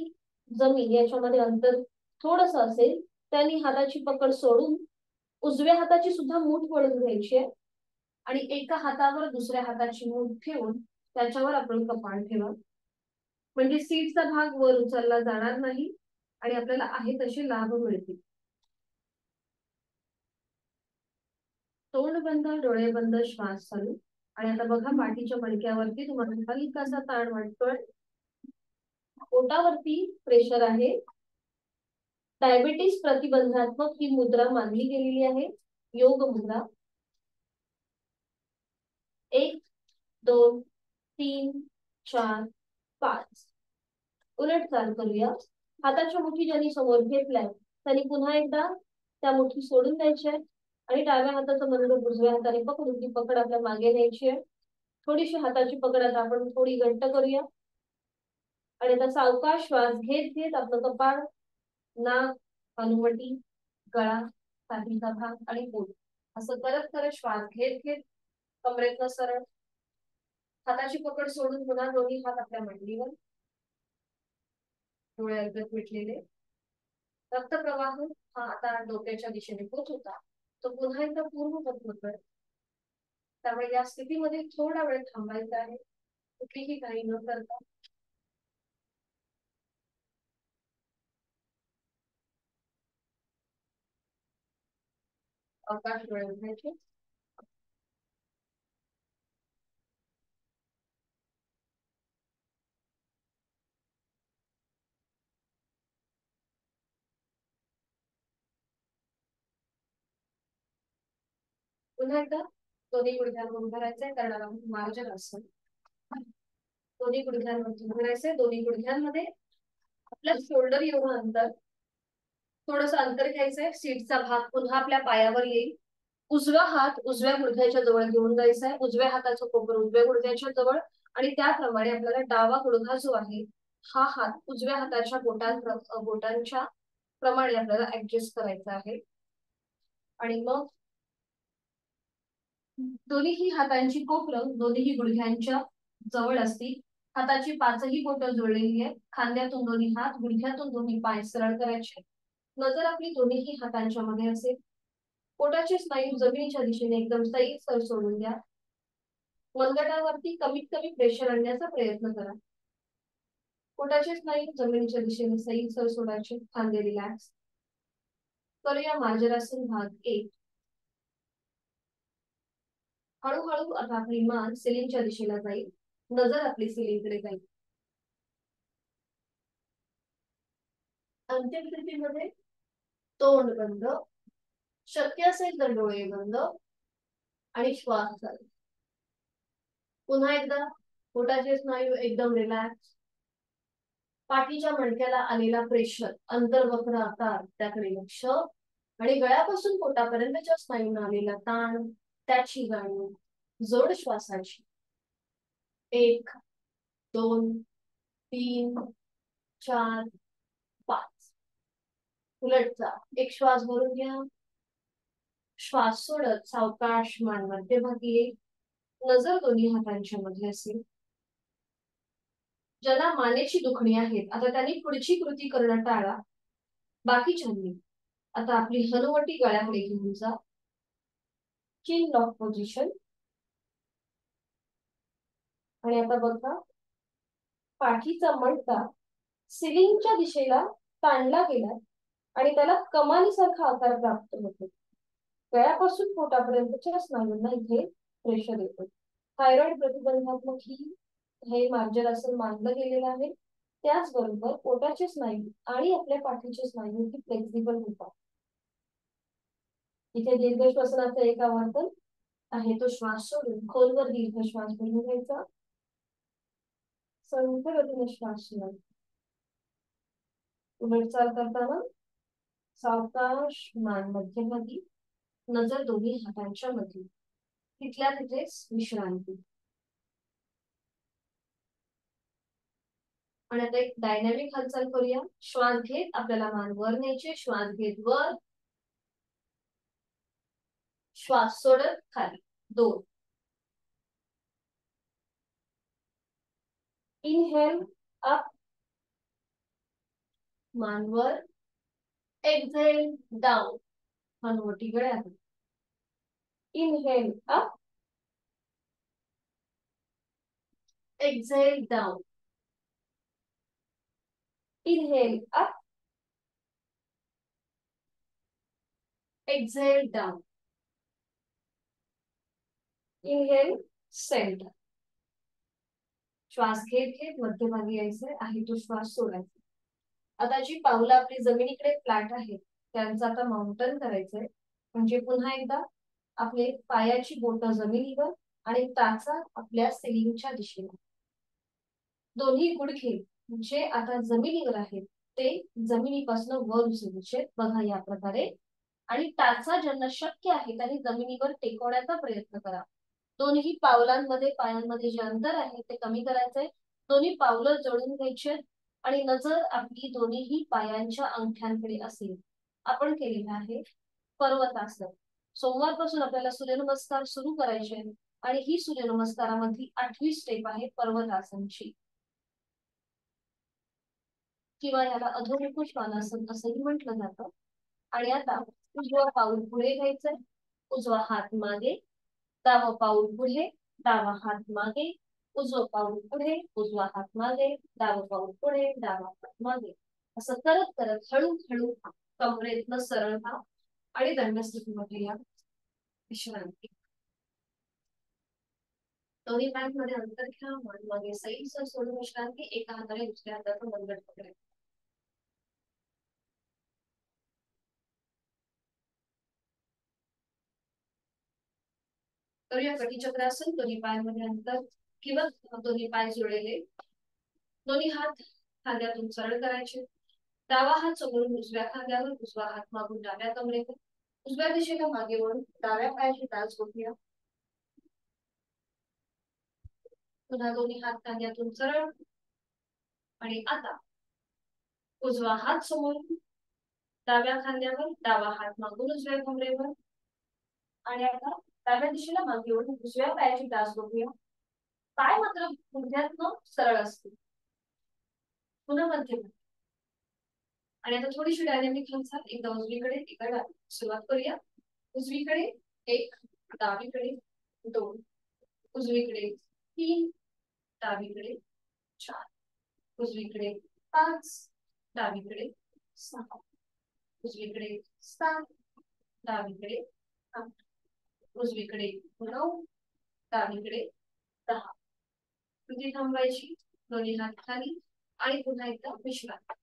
जमीन याच्यामध्ये अंतर थोडस असेल त्यांनी हाताची पकड सोडून उजव्या हाताची सुद्धा मूठ वळून घ्यायची आहे आणि एका हातावर दुसऱ्या हाताची मूठ ठेवून त्याच्यावर आपण कपाळ ठेवा. म्हणजे सीटचा भाग वर उचलला जाणार नाही आणि आपल्याला आहे तसे लाभ मिळतील. तोंड बंद, डोळे बंद, श्वास चालू. आणि आता बघा पाठीच्या मणक्यावरती तुम्हाला हलकासा ताण वाटतोय. पोटावरती प्रेशर आहे. डायबिटीस प्रतिबंधात्मक ही मुद्रा मानली गेलेली आहे, योग मुद्रा. 1 2 3 4 5. उलट चाल करूया. हाताच्या मुठी ज्यांनी समोर घेतलाय त्यांनी पुन्हा एकदा त्या मुठी सोडून द्यायच्या आणि डाव्या हाताचा मनगट उजव्या हाताने पकडून ती पकड आपल्या मागे न्यायची आहे. थोडीशी हाताची पकड आता आपण थोडी घट्ट करूया आणि आता सावकाश श्वास घेत घेत आपलं कपाळ, नाक, हनुवटी, गळा, छातीचा भाग आणि पोट असं करत करत श्वास घेत घेत कमरेतनं सरळ. हाताची पकड सोडून पुन्हा दोन्ही हात आपल्या मांडीवर, डोळे अर्धत मिटलेले. रक्तप्रवाह हा आता डोक्याच्या दिशेने होत होता, तो पुन्हा एकदा पूर्ववत होतोय. त्यामुळे या स्थितीमध्ये थोडा वेळ थांबायचा आहे, कुठलीही काही न करता. अवकाश डोळे उघडायचे. पुन्हा एकदा दोन्ही गुडघ्यांवर उभं राहायचंय, करणार आहोत मार्जन आसन. दोन्ही गुडघ्यांवरती उभं राहायचंय. दोन्ही गुडघ्यांमध्ये आपल्या शोल्डर एवढं अंतर, थोडस अंतर घ्यायचंय. सीटचा भाग पुन्हा आपल्या पायावर येईल. उजवा हात उजव्या गुडघ्याच्या जवळ घेऊन जायचा आहे. उजव्या हाताचं कोपर उजव्या गुडघ्याच्या जवळ आणि त्याप्रमाणे आपल्याला डावा गुडघा जो आहे हा हात उजव्या हाताच्या बोटांच्या प्रमाणे आपल्याला ऍडजस्ट करायचा आहे. आणि मग दोन्हीही हातांची कोपरं दोन्हीही गुडघ्यांच्या जवळ असतील. हाताची पाचही बोटं जुळलेली आहेत. खांद्यातून दोन्ही हात, गुडघ्यातून दोन्ही पाय सरळ करायचे. नजर आपली दोन्हीही हातांच्या मध्ये असेल. पोटाचे स्नायू जमिनीच्या दिशेने एकदम सैल सोडून द्या. मनगटावरती कमीत कमी प्रेशर आणण्याचा प्रयत्न करा. पोटाचे स्नायू जमिनीच्या दिशेने सैल सोडायचे. खांदे रिलॅक्स करूया मार्जरासन भाग 1. हळूहळू आता आपली मान सिलिंगच्या दिशेला जाईल. नजर आपली सिलिंगकडे जाईल. अंतिम स्थितीमध्ये तोंड बंद, शक्य असेल तर डोळे बंद आणि श्वास चालू. पुन्हा एकदा पोटाचे स्नायू एकदम रिलॅक्स. पाठीच्या मणक्याला आलेला प्रेशर, अंतर्वक्र आकार त्याकडे लक्ष आणि गळ्यापासून पोटापर्यंतच्या स्नायूंना आलेला ताण त्याची जाणीव. जोड श्वासाची. 1 2 3 4 5. उलटचा एक श्वास भरून घ्या. श्वास सोडत सावकाश मान मध्यभागी येईल. नजर दोन्ही हातांच्या मध्ये असेल. ज्यांना मानेची दुखणी आहेत आता त्यांनी पुढची कृती करणं टाळा. बाकीच्यांनी आता आपली हनुवटी गळ्याकडे घेऊन जा. चिन लॉक पोझिशन. आणि आता बघा पाठीचा मणका सिलिंगच्या दिशेला ताणला गेला आणि त्याला कमानीसारखा आकार प्राप्त होतो. गळ्यापासून पोटापर्यंतच्या स्नायूंना इथे प्रेशर येतो. थायरॉइड प्रतिबंधात्मक ही हे मार्जरासन मानलं गेलेलं आहे. त्याचबरोबर पोटाचे स्नायू आणि आपल्या पाठीचे स्नायू ही फ्लेक्झिबल होतात. इथे दीर्घ श्वसनाचा एक आवर्तन आहे, तो श्वास सोडून खोलवर दीर्घ श्वास घेऊन घ्यायचा. संथ गतीने श्वास सोडायचा. उलट चाल करताना सावकाश मान मध्यभागी, नजर दोन्ही हातांच्या मध्ये, तिथल्या तिथेच विश्रांती. आणि आता एक डायनॅमिक हालचाल करूया. श्वास घेत आपल्याला मान वर न्यायचे. श्वास घेत वर, श्वास सोडत खाली. 2. इनहेल अप, मान वर. एक्झेल डाऊन, हनुवटी गळ्यात. Inhale up, exhale down. Inhale up, exhale down. Inhale centre. श्वास घेत घेत मध्यभागी यायचंय, आहे तो श्वास सोडायचा. आता जी पावलं आपली जमिनीकडे फ्लॅट आहेत त्यांचं आता माउंटन करायचंय. म्हणजे पुन्हा एकदा आपले पायाची बोटं जमिनीवर आणि टाचा आपल्या सिलिंगच्या दिशेने. दोन्ही गुडघे जे आता जमिनीवर आहेत ते जमिनीपासून वर उचलायचे बघा या प्रकारे. आणि टाचा ज्यांना शक्य आहे त्यांनी जमिनीवर टेकवण्याचा प्रयत्न करा. दोन्ही पावलांमध्ये पायांमध्ये जे अंतर आहे ते कमी करायचंय. दोन्ही पावलं जोडून घ्यायचे आणि नजर आपली दोन्ही पायांच्या अंगठ्यांकडे असेल. आपण केलेलं आहे पर्वतासन. सोमवारपासून आपल्याला सूर्यनमस्कार सुरू करायचे आणि ही सूर्यनमस्कारामधली 8वी स्टेप आहे पर्वतासनची, किंवा याला अधोमुख श्वानासन असंही म्हटलं जातं. आणि आता उजवा पाऊल पुढे घ्यायचंय, उजवा हात मागे, डावा पाऊल पुढे, डावा हात मागे, उजवा पाऊल पुढे, उजवा हात मागे, डावा पाऊल पुढे, डावा हात मागे. असं करत करत हळूहळू कमरेतनं सरळ व्हा आणि दंडस्थितीमध्ये या. विश्रांती. दोन्ही पाय मध्ये अंतर घ्या, मान मागे सैल सोडून विश्रांती. एका हाताने दुसऱ्या हाताचं मनगट पकडायचं. करूया कटीचक्रासन. दोन्ही पायामध्ये अंतर किंवा दोन्ही पाय जोडलेले. दोन्ही हात खांद्यातून सरळ करायचे. डावा हात समोरून उजव्या खांद्यावर, उजवा हात मागून डाव्या कमरेवर, उजव्या दिशेला मागे वळून डाव्या पायाची टाच घोटूया. पुन्हा दोन्ही हात खांद्यातून सरळ. आणि आता उजवा हात समोरून डाव्या खांद्यावर, डावा हात मागून उजव्या कमरेवर. आणि आता डाव्या दिशेला मागे वळून उजव्या पायाची टाच घोटूया. पाय मात्र गुडघ्यातनं सरळ असतील. पुन्हा मध्यम. आणि आता थोडीशी डायनॅमिक हालचाल. एकदा उजवीकडे एकदा डावी. सुरुवात करूया. उजवीकडे 1, डावीकडे 2, उजवीकडे 3, डावीकडे 4, उजवीकडे 5, डावीकडे 6, उजवीकडे 7, डावीकडे 8, उजवीकडे 9, डावीकडे 10. तुझी थांबायची. दोन्ही हात खाली आणि पुन्हा एकदा विश्रांती.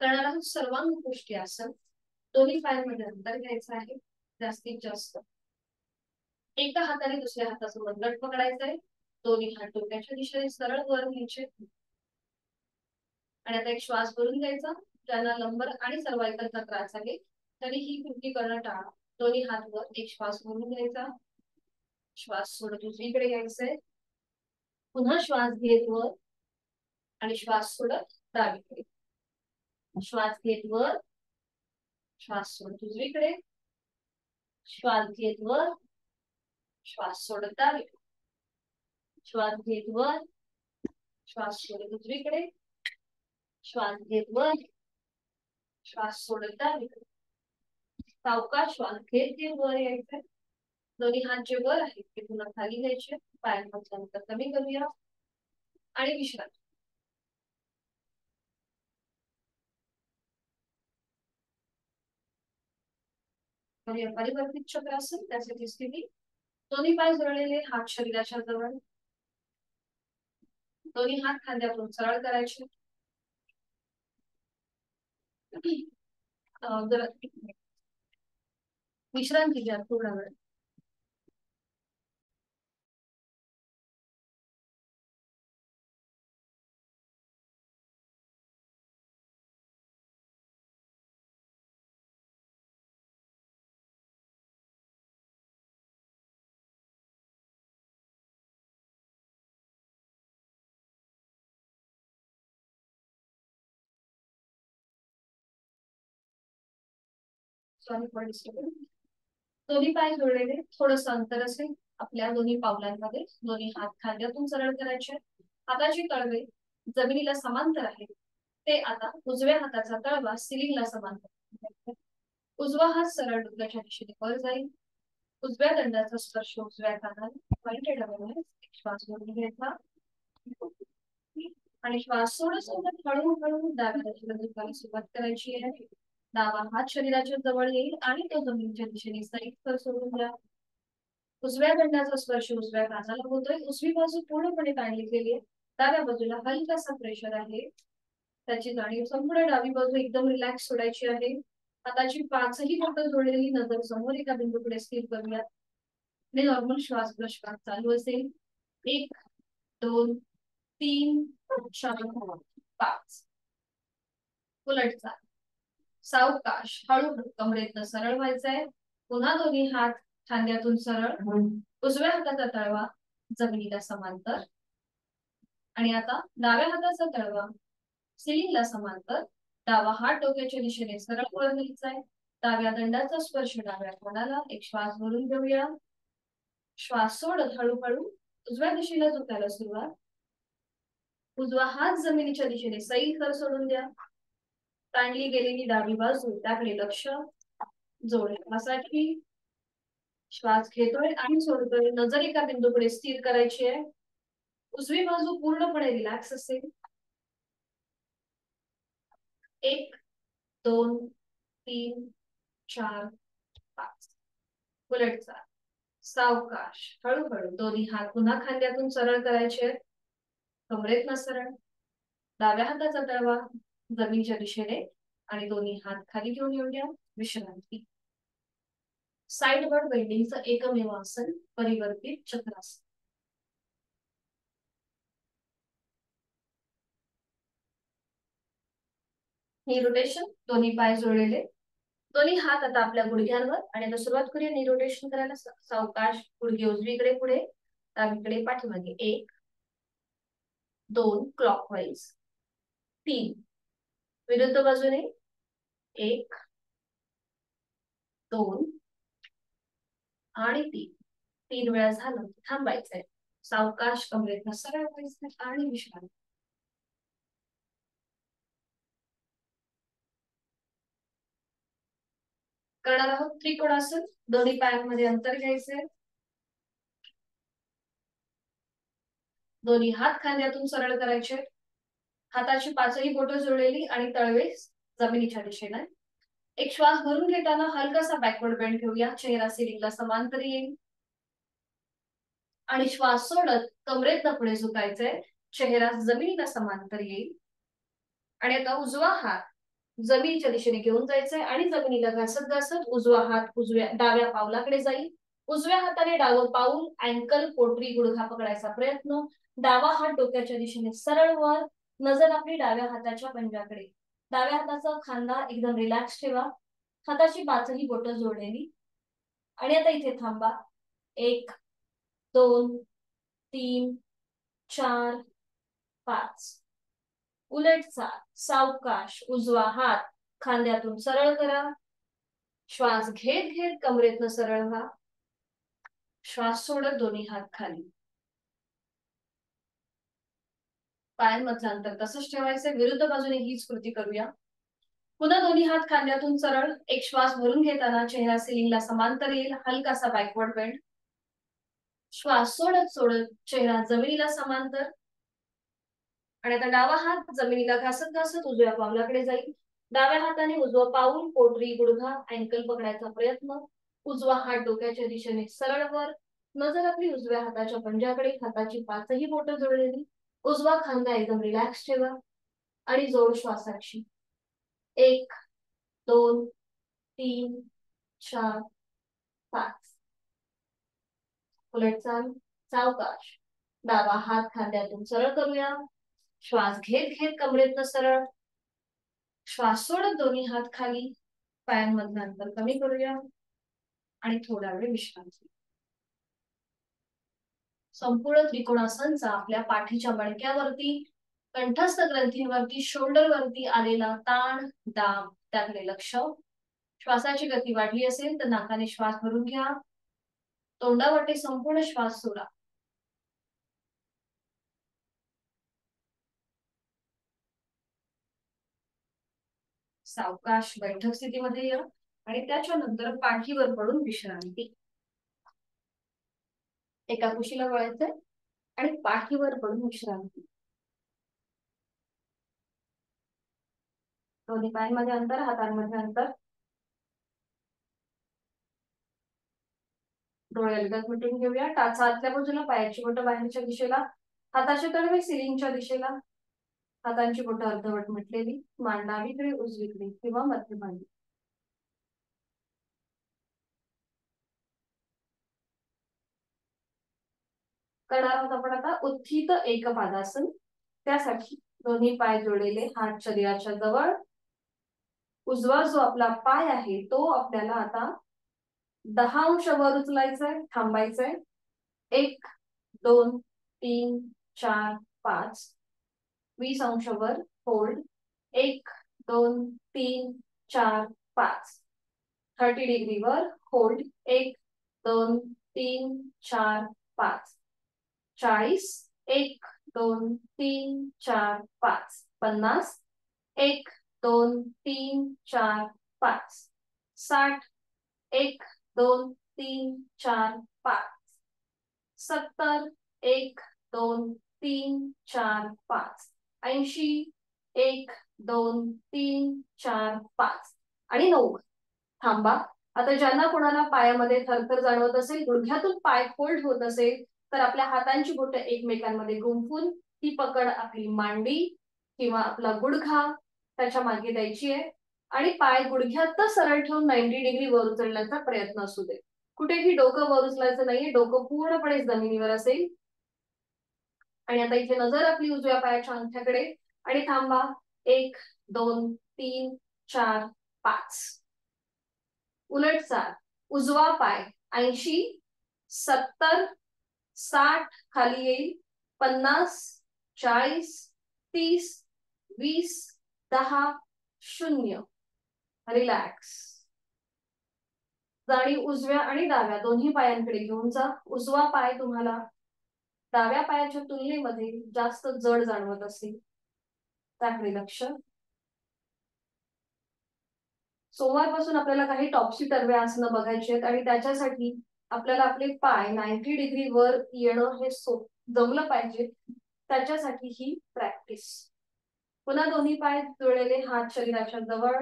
करणार आहोत सर्वांग पुष्टी आसन. दोन्ही पायांमध्ये अंतर घ्यायचं आहे जास्तीत जास्त. एका हाताने दुसऱ्या हाताचं मनगट पकडायचंय. दोन्ही हात डोक्याच्या दिशेने सरळ वर घ्यायचे. आणि आता एक श्वास भरून घ्यायचा. ज्यांना लंबर आणि सर्वायकलचा त्रास आहे तरी ही कृती करणं टाळा. दोन्ही हात वर. एक श्वास भरून घ्यायचा, श्वास सोडत उजवीकडे घ्यायचंय. पुन्हा श्वास घेत वर आणि श्वास सोडत डावीकडे. श्वास घेत वर, श्वास सोडत उजवीकडे, श्वास घेत वर, श्वास सोडत डावीकडे, श्वास घेत वर, श्वास सोडत उजवीकडे, श्वास घेत वर, श्वास सोडत डावीकडे. सावकाश श्वास घेत घेत वर यायचंय. दोन्ही हात जे वर आहेत ते पुन्हा खाली घ्यायचे. पायांमधलं अंतर कमी करूया आणि विश्रांती. परिवर्तित चक्रासन. त्यासाठी स्थिती. दोन्ही पाय जोडलेले, हात शरीराच्या जवळ. दोन्ही हात खांद्यातून सरळ करायचे. विश्रांती घ्या थोडा वेळ. दोन्ही पाय जोडलेले, थोडस अंतर असेल आपल्या दोन्ही पावलांमध्ये. दोन्ही हात खांद्यातून सरळ करायचे. हाताची तळवे जमिनीला समांतर आहे ते आता उजव्या हाताचा तळवा सिलिंगला समांतर. उजवा हात सरळ डोक्याच्या दिशेने वर जाईल. उजव्या दंडाचा स्पर्श उजव्या कानाला श्वास भरून घ्यायचा आणि श्वास सोडत हळूहळू डाव्या दिशेला झुकायला सुरुवात करायची आहे. डावा हात शरीराच्या जवळ येईल आणि तो जमिनीच्या दिशेने सैल सोडून द्या. उजव्या दंडाचा स्पर्श उजव्या कानाला होतोय. उजवी बाजू पूर्णपणे ताणली गेली आहे. डाव्या बाजूला हलकासा प्रेशर आहे त्याची जाणीव. संपूर्ण डावी बाजू एकदम रिलॅक्स सोडायची आहे. हाताची पाचही बोटं जोडलेली नजर समोर एका बिंदूकडे स्थिर करूया आणि नॉर्मल श्वास प्रश्वास चालू असेल. 1 2 3 4 5. उलट चाल. सावकाश हळूहळू कमरेतनं सरळ व्हायचंय. पुन्हा दोन्ही हात खांद्यातून सरळ. उजव्या हाताचा तळवा जमिनीला समांतर आणि आता डाव्या हाताचा तळवा सिलिंगला समांतर. डावा हात डोक्याच्या दिशेने सरळ वर न्यायचाय. डाव्या दंडाचा स्पर्श डाव्या कानाला. एक श्वास भरून घेऊया. श्वास सोडत हळूहळू उजव्या दिशेला झुकायला सुरुवात. उजवा हात जमिनीच्या दिशेने सैल कर सोडून द्या. ताणली गेलेली डावी बाजू त्याकडे लक्ष. जोडण्यासाठी श्वास घेतोय आणि सोडतोय. नजर एका बिंदूकडे स्थिर करायची आहे. उजवी बाजू पूर्णपणे रिलॅक्स असेल. 1 2 3 4 5. उलट चाल. सावकाश हळूहळू दोन्ही हात पुन्हा खांद्यातून सरळ करायचे. कमरेतनं सरळ. डाव्या हाताचा तळवा जमिनीच्या दिशेने आणि दोन्ही हात खाली घेऊन येऊया. विश्रांती. साइडवर्ड बेंडिंगचं एकमेव आसन परिवर्तित चक्रासन. नी रोटेशन. दोन्ही पाय जोडलेले. दोन्ही हात आता आपल्या गुडघ्यांवर आणि आता सुरुवात करूया नी रोटेशन करायला. सावकाश. गुडघे उजवीकडे पुढे डावीकडे पाठीमागे. 1 2 क्लॉकवाईज. 3 विरुद्ध बाजूने. 1 2 आणि 3. 3 वेळा झालं थांबायचंय. सावकाश कमरेतनं सरळ व्हायचंय आणि विश्रांती. करणार आहोत त्रिकोणासन. दोन्ही पायांमध्ये अंतर घ्यायचे. दोन्ही हात खांद्यातून सरळ करायचे. हाताची पाचही बोटं जोडलेली आणि तळवे जमिनीच्या दिशेने. एक श्वास भरून घेताना हलकासा बॅकवर्ड बेंड घेऊया. चेहरा सिलिंगला समांतर येईल आणि श्वास सोडत कमरेतनं पुढे झुकायचंय. चेहरा जमिनीला समांतर येईल आणि आता उजवा हात जमिनीच्या दिशेने घेऊन जायचंय आणि जमिनीला घासत घासत उजवा हात डाव्या पावलाकडे जाईल. उजव्या हाताने डावं पाऊल अँकल पोटरी गुडघा पकडायचा प्रयत्न. डावा हात डोक्याच्या दिशेने सरळ वर. नजर आपली डाव्या हाताच्या पंजाकडे. डाव्या हाताचा खांदा एकदम रिलॅक्स ठेवा. हाताची पाचही बोटं जोडलेली आणि आता इथे थांबा. 1 2 3 4 5. उलट चाल. सावकाश उजवा हात खांद्यातून सरळ करा. श्वास घेत घेत कमरेतनं सरळ व्हा. श्वास सोडत दोन्ही हात खाली. पायांमधलं अंतर तसंच ठेवायचंय. विरुद्ध बाजूने हीच कृती करूया. पुन्हा दोन्ही हात खांद्यातून सरळ. एक श्वास भरून घेताना चेहरा सिलिंगला समांतर येईल. हलकासा बॅकवर्ड बेंड. श्वास सोडत सोडत चेहरा जमिनीला समांतर आणि आता डावा हात जमिनीला घासत घासत उजव्या पावलाकडे जाईल. डाव्या हाताने उजवा पाऊल पोटरी गुडघा अँकल पकडायचा प्रयत्न. उजवा हात डोक्याच्या दिशेने सरळ वर. नजर आपली उजव्या हाताच्या पंजाकडे. हाताची पाचही बोटं जोडलेली. उजवा खांदा एकदम रिलॅक्स ठेवा आणि जोड श्वासाची. 1 2 3 4 5. उलट चाल. सावकाश. डावा हात खांद्यातून सरळ करूया. श्वास घेत घेत कमरेतनं सरळ. श्वास सोडत दोन्ही हात खाली. पायांमधलं अंतर कमी करूया आणि थोडा वेळ विश्रांती. संपूर्ण त्रिकोणासनचा आपल्या पाठीच्या मणक्यावरती कंठस्थ ग्रंथींवरती शोल्डर वरती आलेला ताण दाब त्याकडे लक्ष. श्वासाची गती वाढली असेल तर नाकाने श्वास भरून घ्या. तोंडावाटे संपूर्ण श्वास सोडा. सावकाश बैठक स्थितीमध्ये या आणि त्याच्यानंतर पाठीवर पडून विश्रांती. एका कुशीला वळायचंय आणि पाठीवर पडून विश्रांती. दोन्ही पायांमध्ये अंतर, हातांमध्ये अंतर. डोळे अलगद मिटून घेऊया. टाचा आतल्या बाजूला, पायाची बोटं बाहेरच्या दिशेला, हाताचे तळवे सिलिंगच्या दिशेला, हातांची बोटं अर्धवट मिटलेली, मान डावीकडे उजवीकडे किंवा मध्यभागी. करणार आहोत आपण आता उत्थित एकपादासन. त्यासाठी दोन्ही पाय जोडलेले, हात शरीराच्या जवळ. उजवा जो आपला पाय आहे तो आपल्याला आता 10 अंश वर उचलायचंय, थांबायचंय. 1 2 3 4 5. 20 अंश वर होल्ड. 1 2 3 4 5. 30 डिग्री वर होल्ड. 1 2 3 4 5. 40. 1 2 3 4 5. 50. 1 2 3 4 5. 60. 1 2 3 4 5. 70. 1 2 3 4 5. 80. 1 2 3 4 5 आणि 90. थांबा. आता ज्यांना कोणाला पायामध्ये थरथर जाणवत असेल, गुडघ्यातून पाय फोल्ड होत असेल, तर आपल्या हातांची बोटं एकमेकांमध्ये गुंफून ती पकड आपली मांडी किंवा आपला गुडघा त्याच्या मागे द्यायची आहे आणि पाय गुडघ्यात सरळ ठेवून 90 डिग्री वर उचलण्याचा प्रयत्न असू दे. कुठेही डोकं वर उचलायचं नाहीये, डोकं पूर्णपणे जमिनीवर असेल. आणि आता इथे नजर आपली उजव्या पायाच्या अंगठ्याकडे आणि थांबा. 1 2 3 4 5. उलट चाल. उजवा पाय 80 70 60 खाली येईल. 50 40 30 20 10 0. रिलॅक्स. जाणीव उजव्या आणि डाव्या दोन्ही पायांकडे घेऊन जा. उजवा पाय तुम्हाला डाव्या पायाच्या तुलनेमध्ये जास्त जड जाणवत असेल त्याकडे लक्ष. सोमवारपासून आपल्याला काही टॉपसी टर्वे आसनं बघायची आहेत आणि त्याच्यासाठी आपल्याला आपले पाय 90 डिग्री वर येणं हे जमलं पाहिजे. त्याच्यासाठी ही प्रॅक्टिस. पुन्हा दोन्ही पाय जुळलेले, हात शरीराच्या जवळ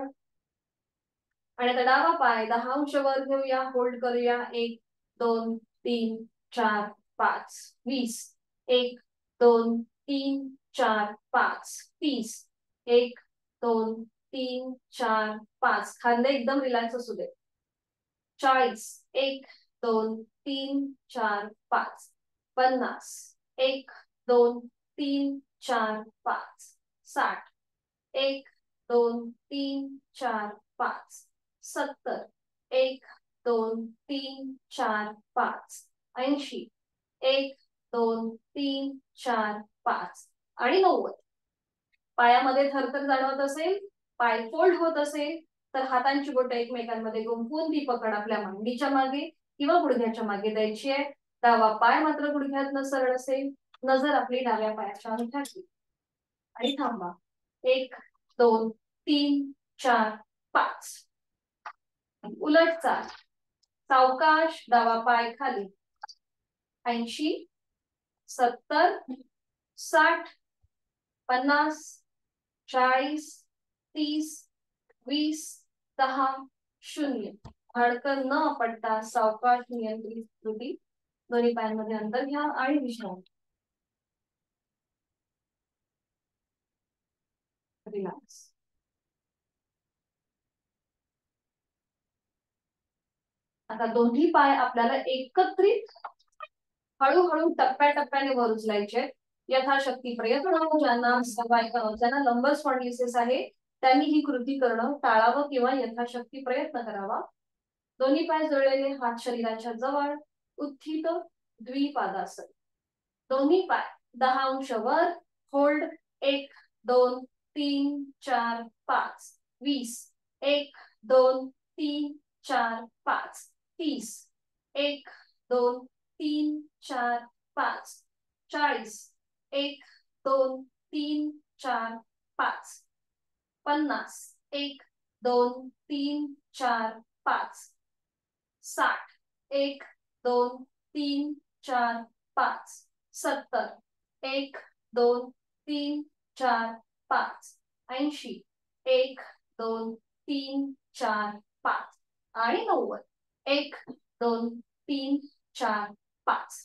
आणि आता डावा पाय 10 अंश वर घेऊया, होल्ड करूया. 1 2 3 4 5 20. 1 2 3 4 5 30. 1 2 3 4 5. खांदे एकदम रिलॅक्स असू दे. 40. 1 2 3 4 5. 50. 1 2 3 4 5. 60. 1 2 3 4 5. 70. 1 2 3 4 5. 80. 1 2 3 4 5 आणि 90. पायामध्ये थरथर जाणवत असेल, पाय फोल्ड होत असेल, तर हातांची बोटं एकमेकांमध्ये गुंफून ती पकड आपल्या मांडीच्या मागे किंवा गुडघ्याच्या मागे द्यायची आहे. डावा पाय मात्र गुडघ्यातनं सरळ असेल. नजर आपली डाव्या पायाच्या अंगठ्याची आणि थांबा. 1 2 3 4 5. उलट चाल. सावकाश. डावा पाय खाली. 80 70 60 50 40 30 20 10 0. धडकन न पडता सावकाश नियंत्रित कृती. दोन्ही पायांमध्ये अंतर घ्या आणि विश्रांती. रिलॅक्स. आता दोन्ही पाय आपल्याला एकत्रित हळूहळू टप्प्याटप्प्याने वर उचलायचे. यथाशक्ती प्रयत्न. ज्यांना लंबर स्पॉन्डिलिसिस आहे त्यांनी ही कृती करणं टाळावं किंवा यथाशक्ती प्रयत्न करावा. दोन्ही पाय जुळलेले, हात शरीराच्या जवळ. उत्थित द्विपादासन. दोन्ही पाय 10 अंश वर होल्ड. 1 2 3 4 5. 20. 1 2 3 4 5. 30. 1 2 3 4 5. 40. 1 2 3 4 5. 50. 1 2 3 4 5 60 1 2 3 4 5 70 1 2 3 4 5 80 1 2 3 4 5 आणि 90 1 2 3 4 5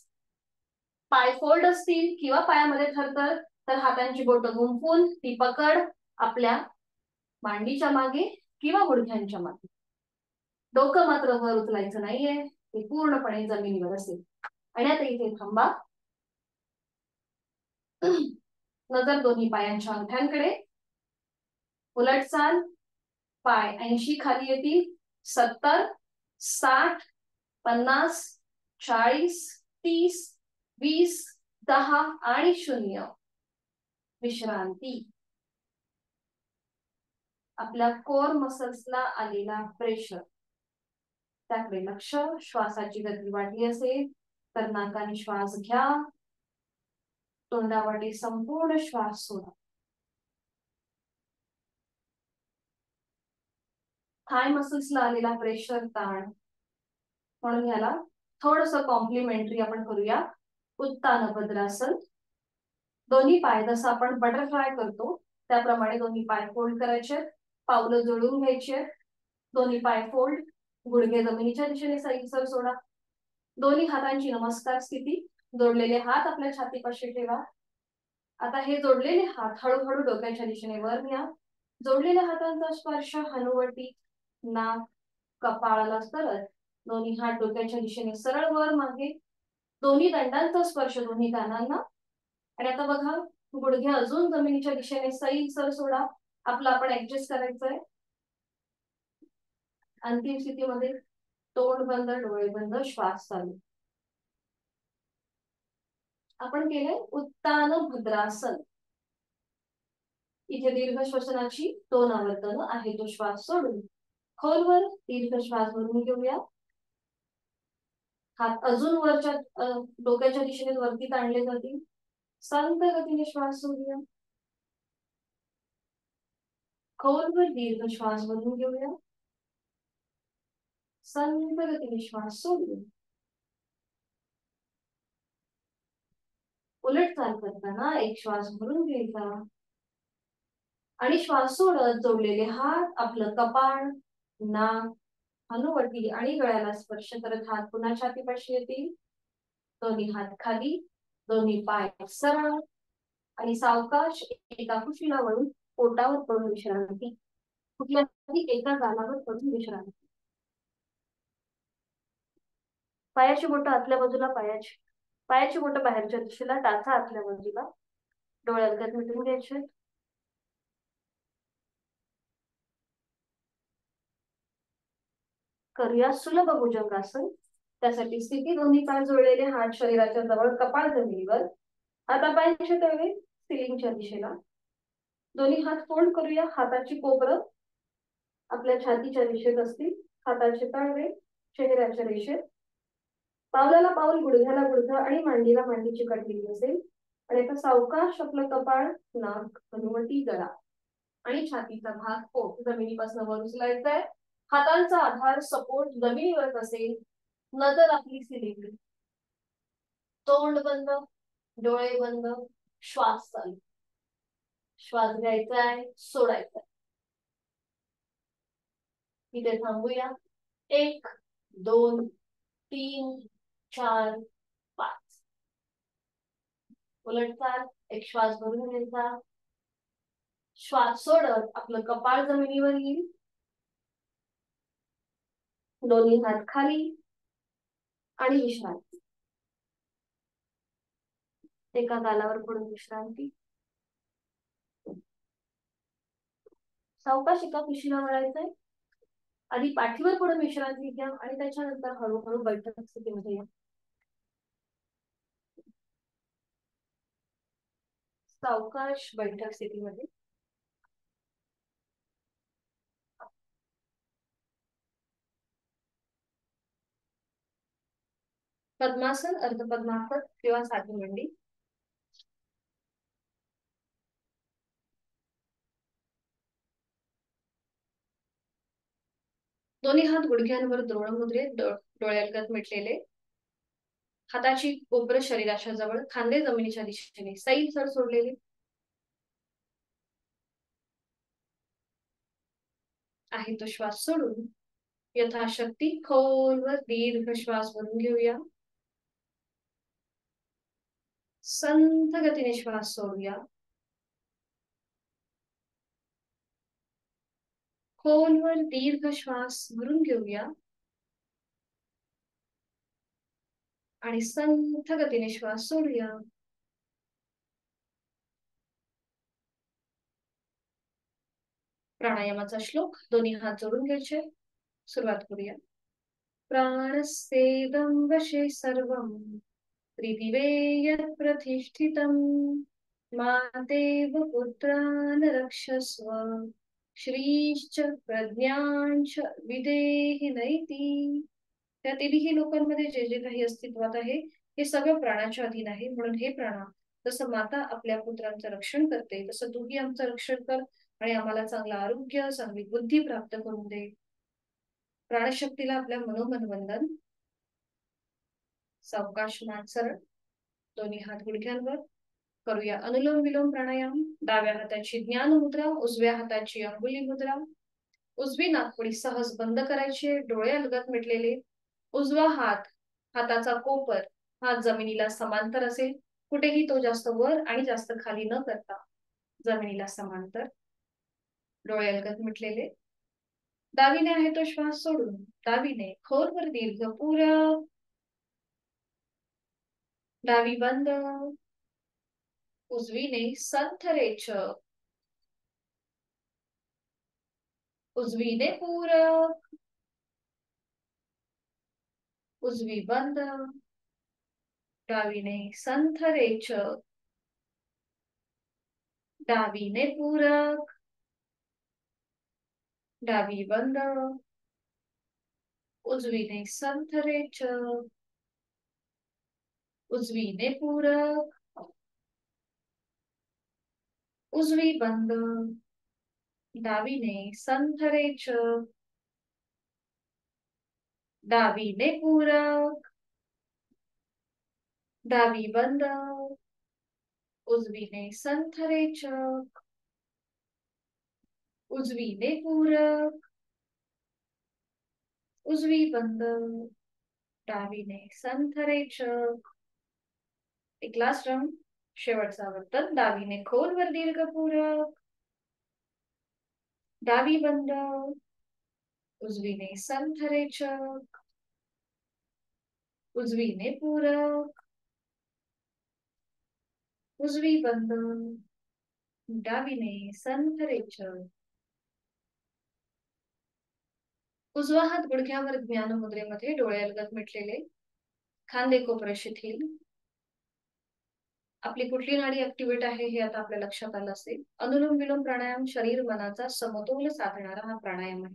पाय फोल्ड असतील किंवा पायामध्ये थरथर तर हातांची बोटं गुंफून ती पकड आपल्या मांडीच्या मागे किंवा गुडघ्यांच्या मागे. डोकं मात्र वर उचलायचं नाहीये, ते पूर्णपणे जमिनीवर असेल. आणि आता इथे थांबा. नजर दोन्ही पायांच्या अंगठ्यांकडे. उलट चाल. पाय 80 खाली येतील. 70 60 50 40 30 20 10 आणि 0. विश्रांती. आपल्या कोर मसल्सला आलेला प्रेशर त्याकडे लक्ष. श्वासाची गती वाढली असेल तर नाकाने श्वास घ्या, तोंडावाटे संपूर्ण श्वास सोडा. थाय मसल्सला आलेला प्रेशर ताण, म्हणून याला थोडस कॉम्प्लिमेंटरी आपण करूया. उत्तान भद्रासन. दोन्ही पाय जसं आपण बटरफ्लाय करतो त्याप्रमाणे दोन्ही पाय फोल्ड करायचे, पावलं जोडून घ्यायचे. दोन्ही पाय फोल्ड, गुडघे जमिनीच्या दिशेने सैलसर सोडा. दोन्ही हातांची नमस्कार स्थिती. जोडलेले हात आपल्या छातीपाशी ठेवा. आता हे जोडलेले हात हळूहळू डोक्याच्या दिशेने वर न्या. जोडलेल्या हातांचा स्पर्श हनुवटी, नाक, कपाळाला करत दोन्ही हात डोक्याच्या दिशेने सरळ वर मागे. दोन्ही दंडांचा स्पर्श दोन्ही कानांना. आणि आता बघा, गुडघे अजून जमिनीच्या दिशेने सैलसर सोडा. आपलं आपण ऍडजस्ट करायचंय. अंतिम स्थितीमध्ये तोंड बंद, डोळे बंद, श्वास चालू. आपण केलंय उत्तान भद्रासन. इथे दीर्घ श्वसनाची 2 आवर्तन आहे. तो श्वास सोडून खोलवर दीर्घ श्वास भरून घेऊया. हात अजून वरच्या डोक्याच्या दिशेने वरती ताणले जातील. संत गतीने श्वास सोडूया. खोलवर दीर्घ श्वास भरून घेऊया. संत गतीने श्वास सोडूया. उलट चाल करताना एक श्वास भरून घ्यायचा आणि श्वास सोडत जोडलेले हात आपलं कपाळ, नाक, हनुवटी आणि गळ्याला स्पर्श करत हात पुन्हा छातीपाशी येतील. दोन्ही हात खाली, दोन्ही पाय सरळ आणि सावकाश एका कुशीला वळून पोटावर पडून विश्रांती. कुठल्याही एका गालावर पडून विश्रांती. पायाची बोटं आतल्या बाजूला, पायाची बोटं बाहेरच्या दिशेला, टाचा आतल्या बाजूला. डोळे अलगद मिटून घ्यायचे. करूया सुलभ भुजंगासन. त्यासाठी स्थिती दोन्ही पाय जोडलेले, हात शरीराच्या जवळ, कपाळ जमिनीवर. हातापायांचे तळवे सिलिंगच्या दिशेला. दोन्ही हात फोल्ड करूया. हाताची कोपरं आपल्या छातीच्या दिशेत असतील. हाताचे तळवे चेहऱ्याच्या रेषेत. पावलाला पाऊल, गुडघ्याला गुडघा आणि मांडीला मांडीची कटलेली असेल. आणि आता सावकाश आपलं कपाळ, नाक, हनुवटी, गळा आणि छातीचा भाग पोट जमिनीपासून वर उचलायचाय. हातांचा आधार सपोर्ट जमिनीवर असेल. नजर आपली सिलिंग. तोंड बंद, डोळे बंद, श्वास चालू. श्वास घ्यायचा आहे, सोडायचा. इथे थांबूया. 1 2 3 4 5. उलट चाल. एक श्वास भरून घ्यायचा. श्वास सोडत आपलं कपाळ जमिनीवर येईल. दोन्ही हात खाली आणि विश्रांती. एका गालावर पडून विश्रांती. सावकाश एका कुशीला वळायचंय. आधी पाठीवर पडून विश्रांती घ्या आणि त्याच्यानंतर हळूहळू बैठक स्थितीमध्ये या. सावकाश बैठक स्थितीमध्ये. पद्मासन, अर्धपद्मासन किंवा साधी मांडी. दोन्ही हात गुडघ्यांवर द्रोण मुद्रेत, डोळ्यालगत मिटलेले, हाताची कोपरं शरीराच्या जवळ, खांदे जमिनीच्या दिशेने सैल सर सोडलेले. आहे तो श्वास सोडून यथाशक्ती खोलवर दीर्घ श्वास भरून घेऊया. संथ गतीने श्वास सोडूया. खोलवर दीर्घ श्वास भरून घेऊया आणि संथ गतीने श्वास सोडूया. प्राणायामाचा श्लोक दोन्ही हात जोडून घ्यायचे. सुरुवात करूया. प्राणस्तेदं वशे सर्वं त्रिदिवे यत् प्रतिष्ठितं मातेव पुत्रान् रक्षस्व श्रीश्च प्रज्ञांच विदेहि नैति. त्या तिन्ही लोकांमध्ये जे जे काही अस्तित्वात आहे हे सगळं प्राणाच्या अधीन आहे. म्हणून हे प्राणा, जसं माता आपल्या पुत्रांचं रक्षण करते तसं तूही आमचं रक्षण कर आणि आम्हाला चांगलं आरोग्य, चांगली बुद्धी प्राप्त करून दे. प्राणशक्तीला आपल्या मनोमन वंदन. सावकाश मान सरळ, दोन्ही हात गुडघ्यांवर. करूया अनुलोम विलोम प्राणायाम. डाव्या हाताची ज्ञान मुद्रा, उजव्या हाताची अंगुली मुद्रा. उजवी नाकपुडी सहज बंद करायची, डोळे अलगद मिटलेले. उजवा हात, हाताचा कोपर हा जमिनीला समांतर असेल. कुठेही तो जास्त वर आणि जास्त खाली न करता जमिनीला समांतर. डोळे अलगद मिटलेले. डावीने आहे तो श्वास सोडून डावीने खोलवर दीर्घ पूरक. डावी बंद. उजवीने संथ रेचक. उजवीने पूरक. उजवी बंद. डावीने संथ रेचक. डावीने पूरक. डावी बंद. उजवीने संथ रेचक. उजवीने पूरक. उजवी बंद. डावीने संथ रेचक. डावीने पूरक. डावी बंद. उजवीने संथ रेचक. उजवीने पूरक. उजवी बंद. डावीने संथ रेचक. एक लास्ट राउंड, शेवटचा वर्तन. डावीने खोलवर दीर्घ पूरक. डावी बंद. उजवीने संथ रेचक. उजवीने पूरक. उजवी बंद. डावीने संथ रेचक. उजवा हात गुडघ्यावर ज्ञान मुद्रेमध्ये, डोळे अलगद मिटलेले, खांदे कोपरे शिथिल. आपली कुठली नाडी ऍक्टिव्हेट आहे हे आता आपल्या लक्षात आलं असेल. अनुलोम विलोम प्राणायाम शरीर मनाचा समतोल साधणारा हा प्राणायाम आहे.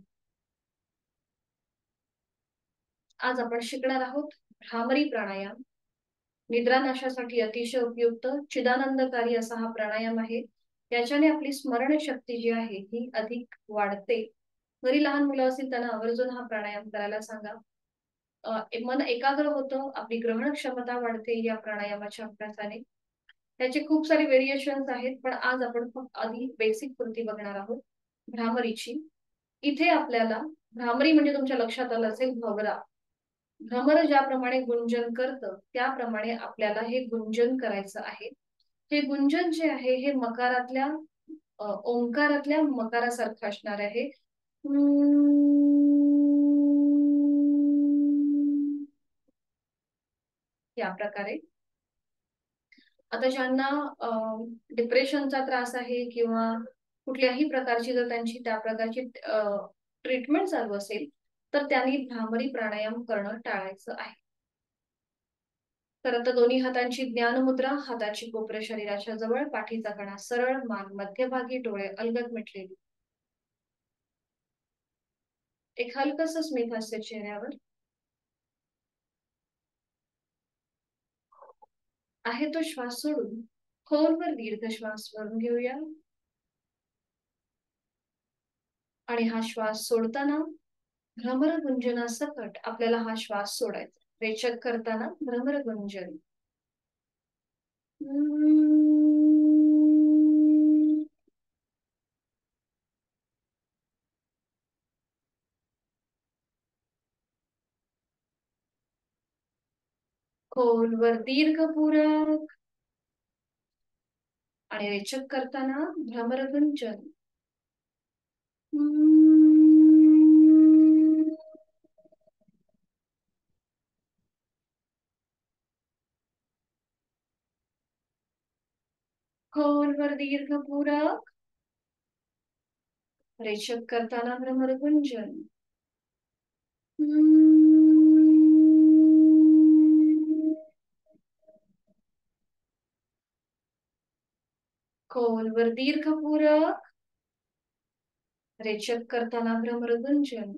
आज आपण शिकणार आहोत भ्रामरी प्राणायाम. निद्रानाशासाठी अतिशय उपयुक्त चिदानंदकारी असा हा प्राणायाम आहे. त्याच्याने आपली स्मरण शक्ती जी आहे ही अधिक वाढते. घरी लहान मुलं असतील त्यांना आवर्जून हा प्राणायाम करायला सांगा. मन एकाग्र होतं, आपली ग्रहण क्षमता वाढते या प्राणायामाच्या अभ्यासाने. त्याचे खूप सारे व्हेरिएशन्स आहेत, पण आज आपण फक्त आधी बेसिक कृती बघणार आहोत भ्रामरीची. इथे आपल्याला भ्रामरी म्हणजे तुमच्या लक्षात आलं असेल भवरा. भ्रमर ज्याप्रमाणे गुंजन करतं त्याप्रमाणे आपल्याला हे गुंजन करायचं आहे. हे गुंजन जे आहे हे मकारातल्या ओंकारातल्या मकारासारखं असणार आहे. या प्रकारे. आता ज्यांना डिप्रेशनचा त्रास आहे किंवा कुठल्याही प्रकारची जर त्यांची त्या प्रकारची ट्रीटमेंट चालू असेल तर त्यांनी भ्रामरी प्राणायाम करणं टाळायचं आहे. तर आता दोन्ही हातांची ज्ञान मुद्रा, हाताची कोपरे शरीराच्या जवळ, पाठीचा कणा सरळ, मान मध्यभागी, डोळे अलगद मिटलेले. एक हलकस स्मित हास्य चेहऱ्यावर. आहे तो श्वास सोडून खोलवर दीर्घ श्वास भरून घेऊया आणि हा श्वास सोडताना भ्रमर गुंजनासकट आपल्याला हा श्वास सोडायचा. रेचक करताना भ्रमर गुंजन. खोलवर दीर्घ पूरक आणि रेचक करताना भ्रमर गुंजन. खोलवर दीर्घ पूरक, रेचक करताना भ्रमर गुंजन. खोलवर दीर्घ पूरक, रेचक करताना भ्रमर गुंजन.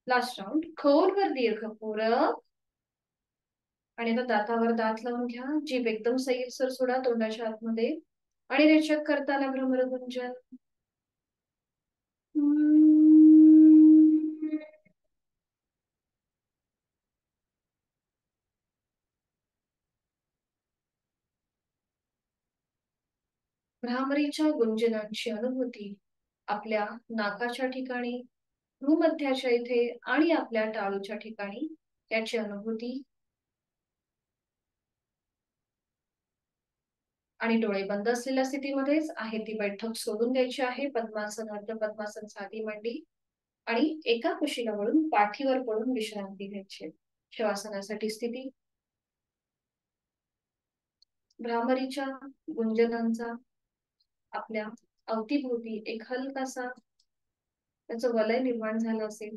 Last round. खोलवर दीर्घ पूरक आणि आता दातावर दात लावून घ्या. जीभ एकदम सैलसर सोडा तोंडाच्या आतमध्ये आणि रेचक करताना भ्रमर गुंजन. भ्रामरीच्या गुंजनांची अनुभूती आपल्या नाकाच्या ठिकाणी, भ्रूमध्याच्या इथे आणि आपल्या टाळूच्या ठिकाणी याची अनुभूती. आणि डोळे बंद असलेल्या स्थितीमध्येच आहे ती बैठक सोडून द्यायची आहे. पद्मासन, अर्ध पद्मासन, साधी मांडी आणि एका कुशीला वळून पाठीवर पडून विश्रांती घ्यायची. शवासनासाठी स्थिती. भ्रामरीच्या गुंजनांचा आपल्या अवतीभोवती एक हलकासा त्याचं वलय निर्माण झालं असेल.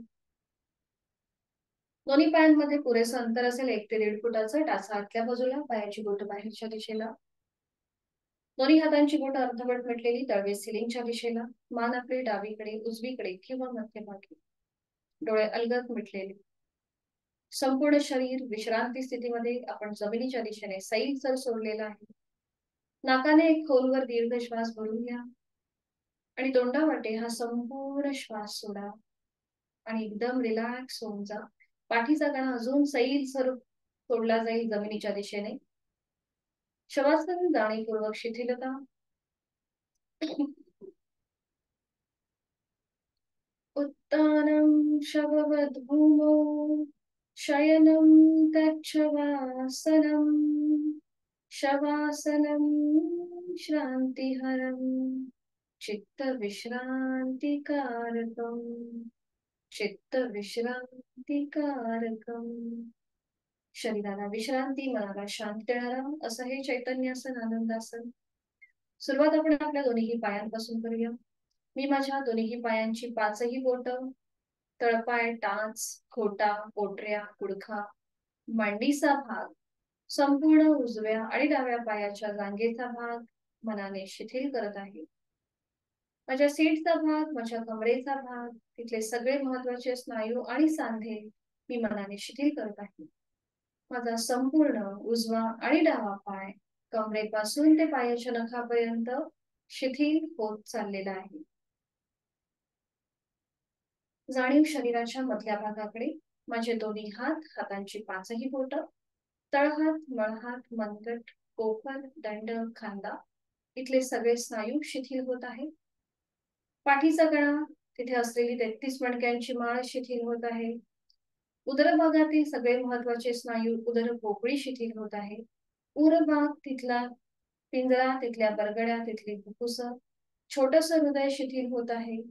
दोन्ही पायांमध्ये पुरेसं अंतर असेल, 1 ते 1.5 फुटाचं. टाचा आतल्या बाजूला, पायाची बोट बाहेरच्या दिशेला. दोन्ही हातांची बोट अर्धवट मिटलेली, तळवे सिलिंगच्या दिशेला. मान आपली डावीकडे, उजवीकडे किंवा मध्यभागी. डोळे अलगद मिटलेले. संपूर्ण शरीर विश्रांती स्थितीमध्ये आपण जमिनीच्या दिशेने सैलसर सोडलेला आहे. नाकाने एक खोलवर दीर्घ श्वास भरून घ्या आणि तोंडावाटे हा संपूर्ण श्वास सोडा आणि एकदम रिलॅक्स होऊन जा. पाठीचा कणा अजून सैलसर सोडला जाईल जमिनीच्या दिशेने. शवासन जाणीवपूर्वक शिथिलता. उत्तानं शववद् भूमौ शयनं तच्छवासनं शवासनं श्रान्तिहरं चित्तविश्रान्तिकारकं चित्तविश्रान्तिकारकं. शरीराला विश्रांती, मनाला शांती देणारा असं हे चैतन्यासन, आनंदासन. सुरुवात आपण आपल्या दोन्ही पायांपासून करूया. मी माझ्या दोन्ही पायांची 5ही बोट, तळपाय, टाच, खोटा, पोटऱ्या, गुडघा, मांडीचा भाग, संपूर्ण उजव्या आणि डाव्या पायाच्या जांघेचा भाग मनाने शिथिल करत आहे. माझ्या सीटचा भाग, माझ्या कमरेचा भाग, तिथले सगळे महत्वाचे स्नायू आणि सांधे मी मनाने शिथिल करत आहे. माझा संपूर्ण उजवा आणि डावा पाय कमरेपासून ते पायाच्या नखापर्यंत शिथिल होत चाललेला आहे. जाणीव शरीराच्या मधल्या भागाकडे. माझे दोन्ही हात, हातांची 5ही बोट, तळहात, मळहात, मनगट, कोपर, दंड, खांदा इथले सगळे स्नायू शिथिल होत आहे. पाठीचा कणा, तिथे असलेली 33 मणक्यांची माळ शिथिल होत आहे. उदर भागातील सगळे महत्वाचे स्नायू, उदर पोकळी शिथिल होत आहे. उर भाग, तिथला पिंजरा, तिथल्या बरगड्या, तिथली फुफ्फुस, छोटस हृदय शिथिल होत आहे.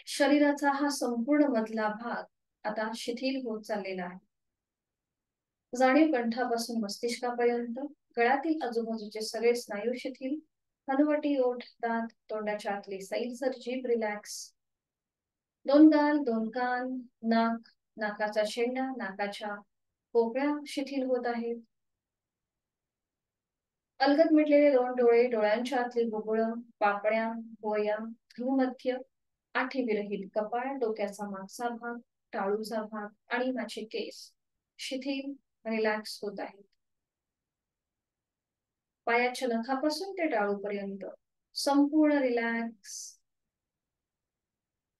शरीराचा हा संपूर्ण मधला भाग आता शिथिल होत चाललेला आहे. जाणीव कंठापासून मस्तिष्कापर्यंत. गळ्यातील आजूबाजूचे सगळे स्नायू शिथिल. हनुवटी, ओठ, दात, तोंडाच्या आतली सैलसर जीभ रिलॅक्स. 2 गाल, 2 कान, नाक, नाकाचा शेंडा, नाकाच्या पोकळ्या शिथिल होत आहेत. अलगद मिटलेले 2 डोळे, डोळ्यांच्या आतली बुबुळ, पापण्या, भोया, भ्रूमध्य, आठी विरहित कपाळ, डोक्याचा मागचा भाग, टाळूचा भाग आणि माझे केस शिथिल, रिलॅक्स होत आहेत. पायाच्या नखापासून ते टाळूपर्यंत संपूर्ण रिलॅक्स,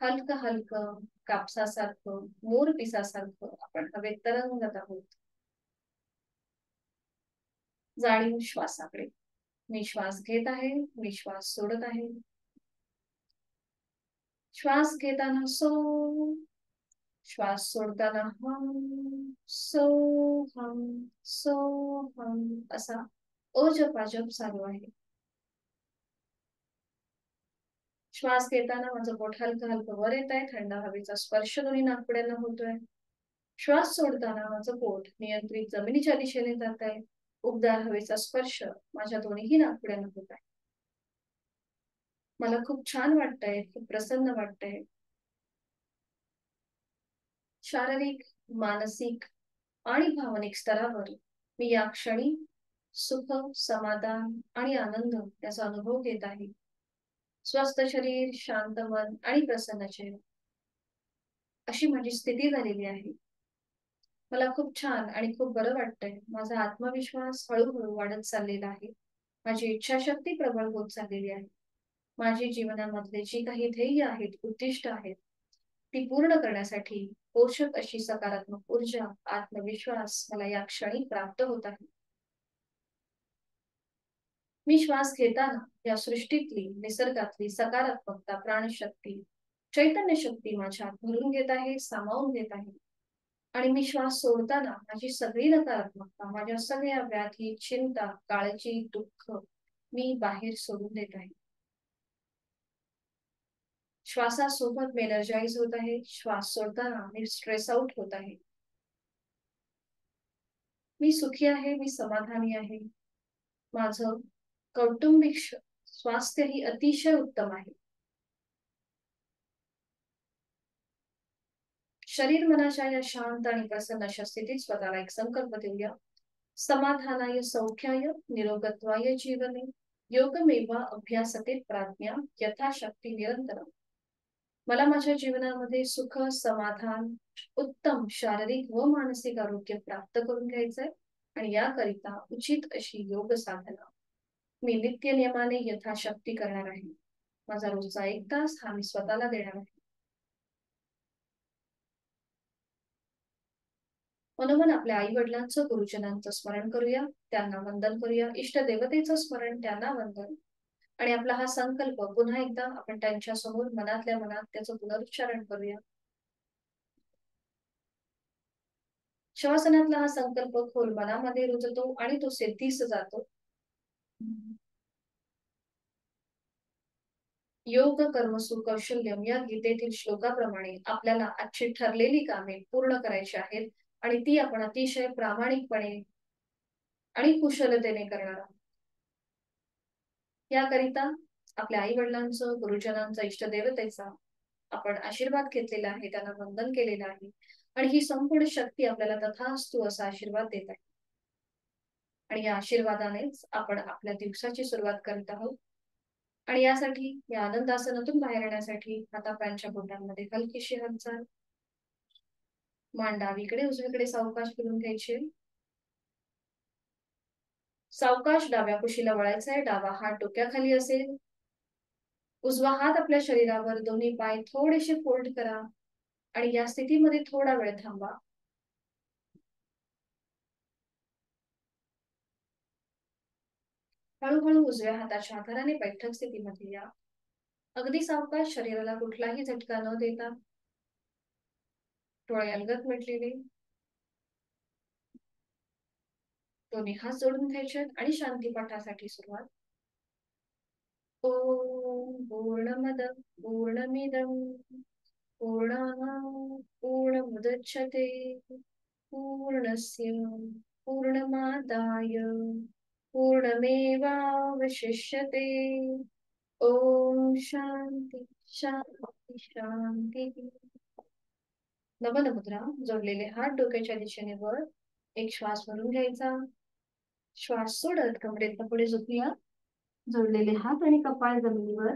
हलकं हलकं कापसासारखं, मोरपिसासारखं आपण हवेत तरंगत आहोत. जाणीव श्वासाकडे. मी श्वास घेत आहे, मी श्वास सोडत आहे. श्वास घेताना सो, श्वास सोडताना हम, सो हम, सो हम असा अजप चालू आहे. श्वास घेताना माझं पोट हलकं हलकं वर येत आहे, थंड हवेचा स्पर्श दोन्ही नाकपुड्यांना होतोय. श्वास सोडताना माझं पोट नियंत्रित जमिनीच्या दिशेने जात आहे. उबदार हवेचा स्पर्श माझ्या दोन्हीही नाकपुड्यांना होत आहे. मला खूप छान वाटतंय, खूप प्रसन्न वाटतंय. शारीरिक, मानसिक आणि भावनिक स्तरावर मी या क्षणी सुख, समाधान आणि आनंद याचा अनुभव घेत आहे. स्वस्थ शरीर, शांत मन आणि प्रसन्न चेहरा अशी माझी स्थिती झालेली आहे. मला खूप छान आणि खूप बरं वाटतंय. माझा आत्मविश्वास हळूहळू वाढत चाललेला आहे. माझी इच्छाशक्ती प्रबळ होत चाललेली आहे. माझी जीवनामधले जी काही ध्येय आहेत, उद्दिष्ट आहेत, ती पूर्ण करण्यासाठी पोषक अशी सकारात्मक ऊर्जा, आत्मविश्वास मला या क्षणी प्राप्त होत आहे. मी श्वास घेताना या सृष्टीतली, निसर्गातली सकारात्मकता, प्राणशक्ती, चैतन्य शक्ती माझ्यात भरून घेत आहे, सामावून घेत आहे. आणि मी श्वास सोडताना माझी सगळी नकारात्मकता, माझ्या सगळ्या व्याधी, चिंता, काळजी, दुःख मी बाहेर सोडून देत आहे. श्वासासोबत मी एनर्जाइज होत आहे. श्वास सोडताना मी स्ट्रेस आउट होत आहे. मी सुखी आहे, मी समाधानी आहे. माझं कौटुंबिक स्वास्थ्यही अतिशय उत्तम आहे. शरीर मनाच्या या शांत आणि प्रसन्न अशा स्थितीत स्वतःला एक संकल्प देऊया. समाधानाय सौख्याय निरोगत्वाय जीवने योगमेवा अभ्यासते प्राज्ञा यथाशक्ती निरंतर. मला माझ्या जीवनामध्ये सुख, समाधान, उत्तम शारीरिक व मानसिक आरोग्य प्राप्त करून घ्यायचंय आणि याकरिता उचित अशी योग साधना मी नित्य नियमाने यथाशक्ती करणार आहे. माझा रोजचा 1 तास हा मी स्वतःला देणार आहे. मनोमन आपल्या आई वडिलांचं, गुरुजनांचं स्मरण करूया, त्यांना वंदन करूया, इष्ट देवतेचं स्मरण, त्यांना वंदन. आणि आपला हा संकल्प पुन्हा एकदा आपण त्यांच्या समोर मनातल्या मनात त्याचं पुनरुच्चारण करूया. श्वासनातला हा संकल्प खोल मनामध्ये रुजतो आणि तो सिद्धीस जातो. योग कर्म सुकौशल्यम या गीतेतील श्लोकाप्रमाणे आपल्याला आजची ठरलेली कामे पूर्ण करायची आहेत आणि ती आपण अतिशय प्रामाणिकपणे आणि कुशलतेने करणार आहोत. याकरिता आपल्या आई वडिलांचं, गुरुजनांचा, इष्टदेवतेचा आपण आशीर्वाद घेतलेला आहे, त्यांना वंदन केलेलं आहे आणि ही संपूर्ण शक्ती आपल्याला तथास्तु असा आशीर्वाद देत आहे. आणि या आशीर्वादानेच आपण आपल्या दिवसाची सुरुवात करत आहोत. आणि यासाठी या आनंदासनातून बाहेर येण्यासाठी हातापायांच्या बोटांमध्ये हलकीशी हालचाल, मान डावीकडे उजवीकडे सावकाश फिरून घ्यायची. सावकाश डाव्या कुशीला वळायचा आहे. डावा हात डोक्याखाली असेल. उजवा हात आपल्या शरीरावर, दोन्ही पाय थोडेसे फोल्ड करा आणि या स्थितीमध्ये थोडा वेळ थांबा. हळूहळू उजव्या हाताच्या आधाराने बैठक स्थितीमध्ये या. अगदी सावकाश, शरीराला कुठलाही झटका न देता. डोळे अलगद मिटलेले, दोन्ही हात जोडून घ्यायचे आणि शांतीपाठासाठी सुरुवात. ओम पूर्णमद पूर्णमिदं पूर्णात् पूर्णमुदच्यते पूर्णस्य पूर्णमादाय पूर्णमेवावशिष्यते. ओम शांती शांती शांती. नवनमुद्रा. जोडलेले हात डोक्याच्या दिशेने वर. एक श्वास भरून घ्यायचा. श्वास सोडत कमरेतनं पुढे झोपूया. जोडलेले हात आणि कपाळ जमिनीवर.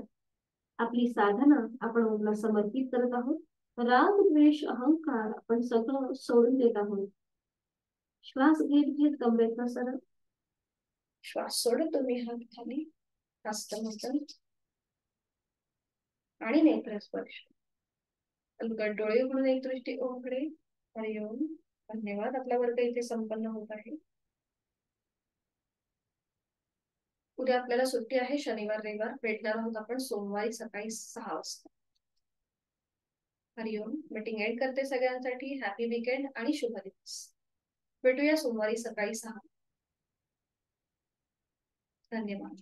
आपली साधना आपण ओमला समर्पित करत आहोत. राग, द्वेष, अहंकार आपण सगळं सोडून देत आहोत. श्वास घेत घेत कमरेतनं सरळ. श्वास सोडत तुम्ही हात खाली, हस्तमस्तक आणि नेत्र स्पर्श. डोळे उघडून एक दृष्टी ओमकडे. हरिओम. धन्यवाद. आपला वर्ग इथे संपन्न होत आहे. उद्या आपल्याला सुट्टी आहे. शनिवार रविवार भेटणार आहोत आपण सोमवारी सकाळी 6 वाजता. हरिओम. मीटिंग एंड करते सगळ्यांसाठी. हॅपी वीकेंड आणि शुभ दिवस. भेटूया सोमवारी सकाळी 6. धन्यवाद.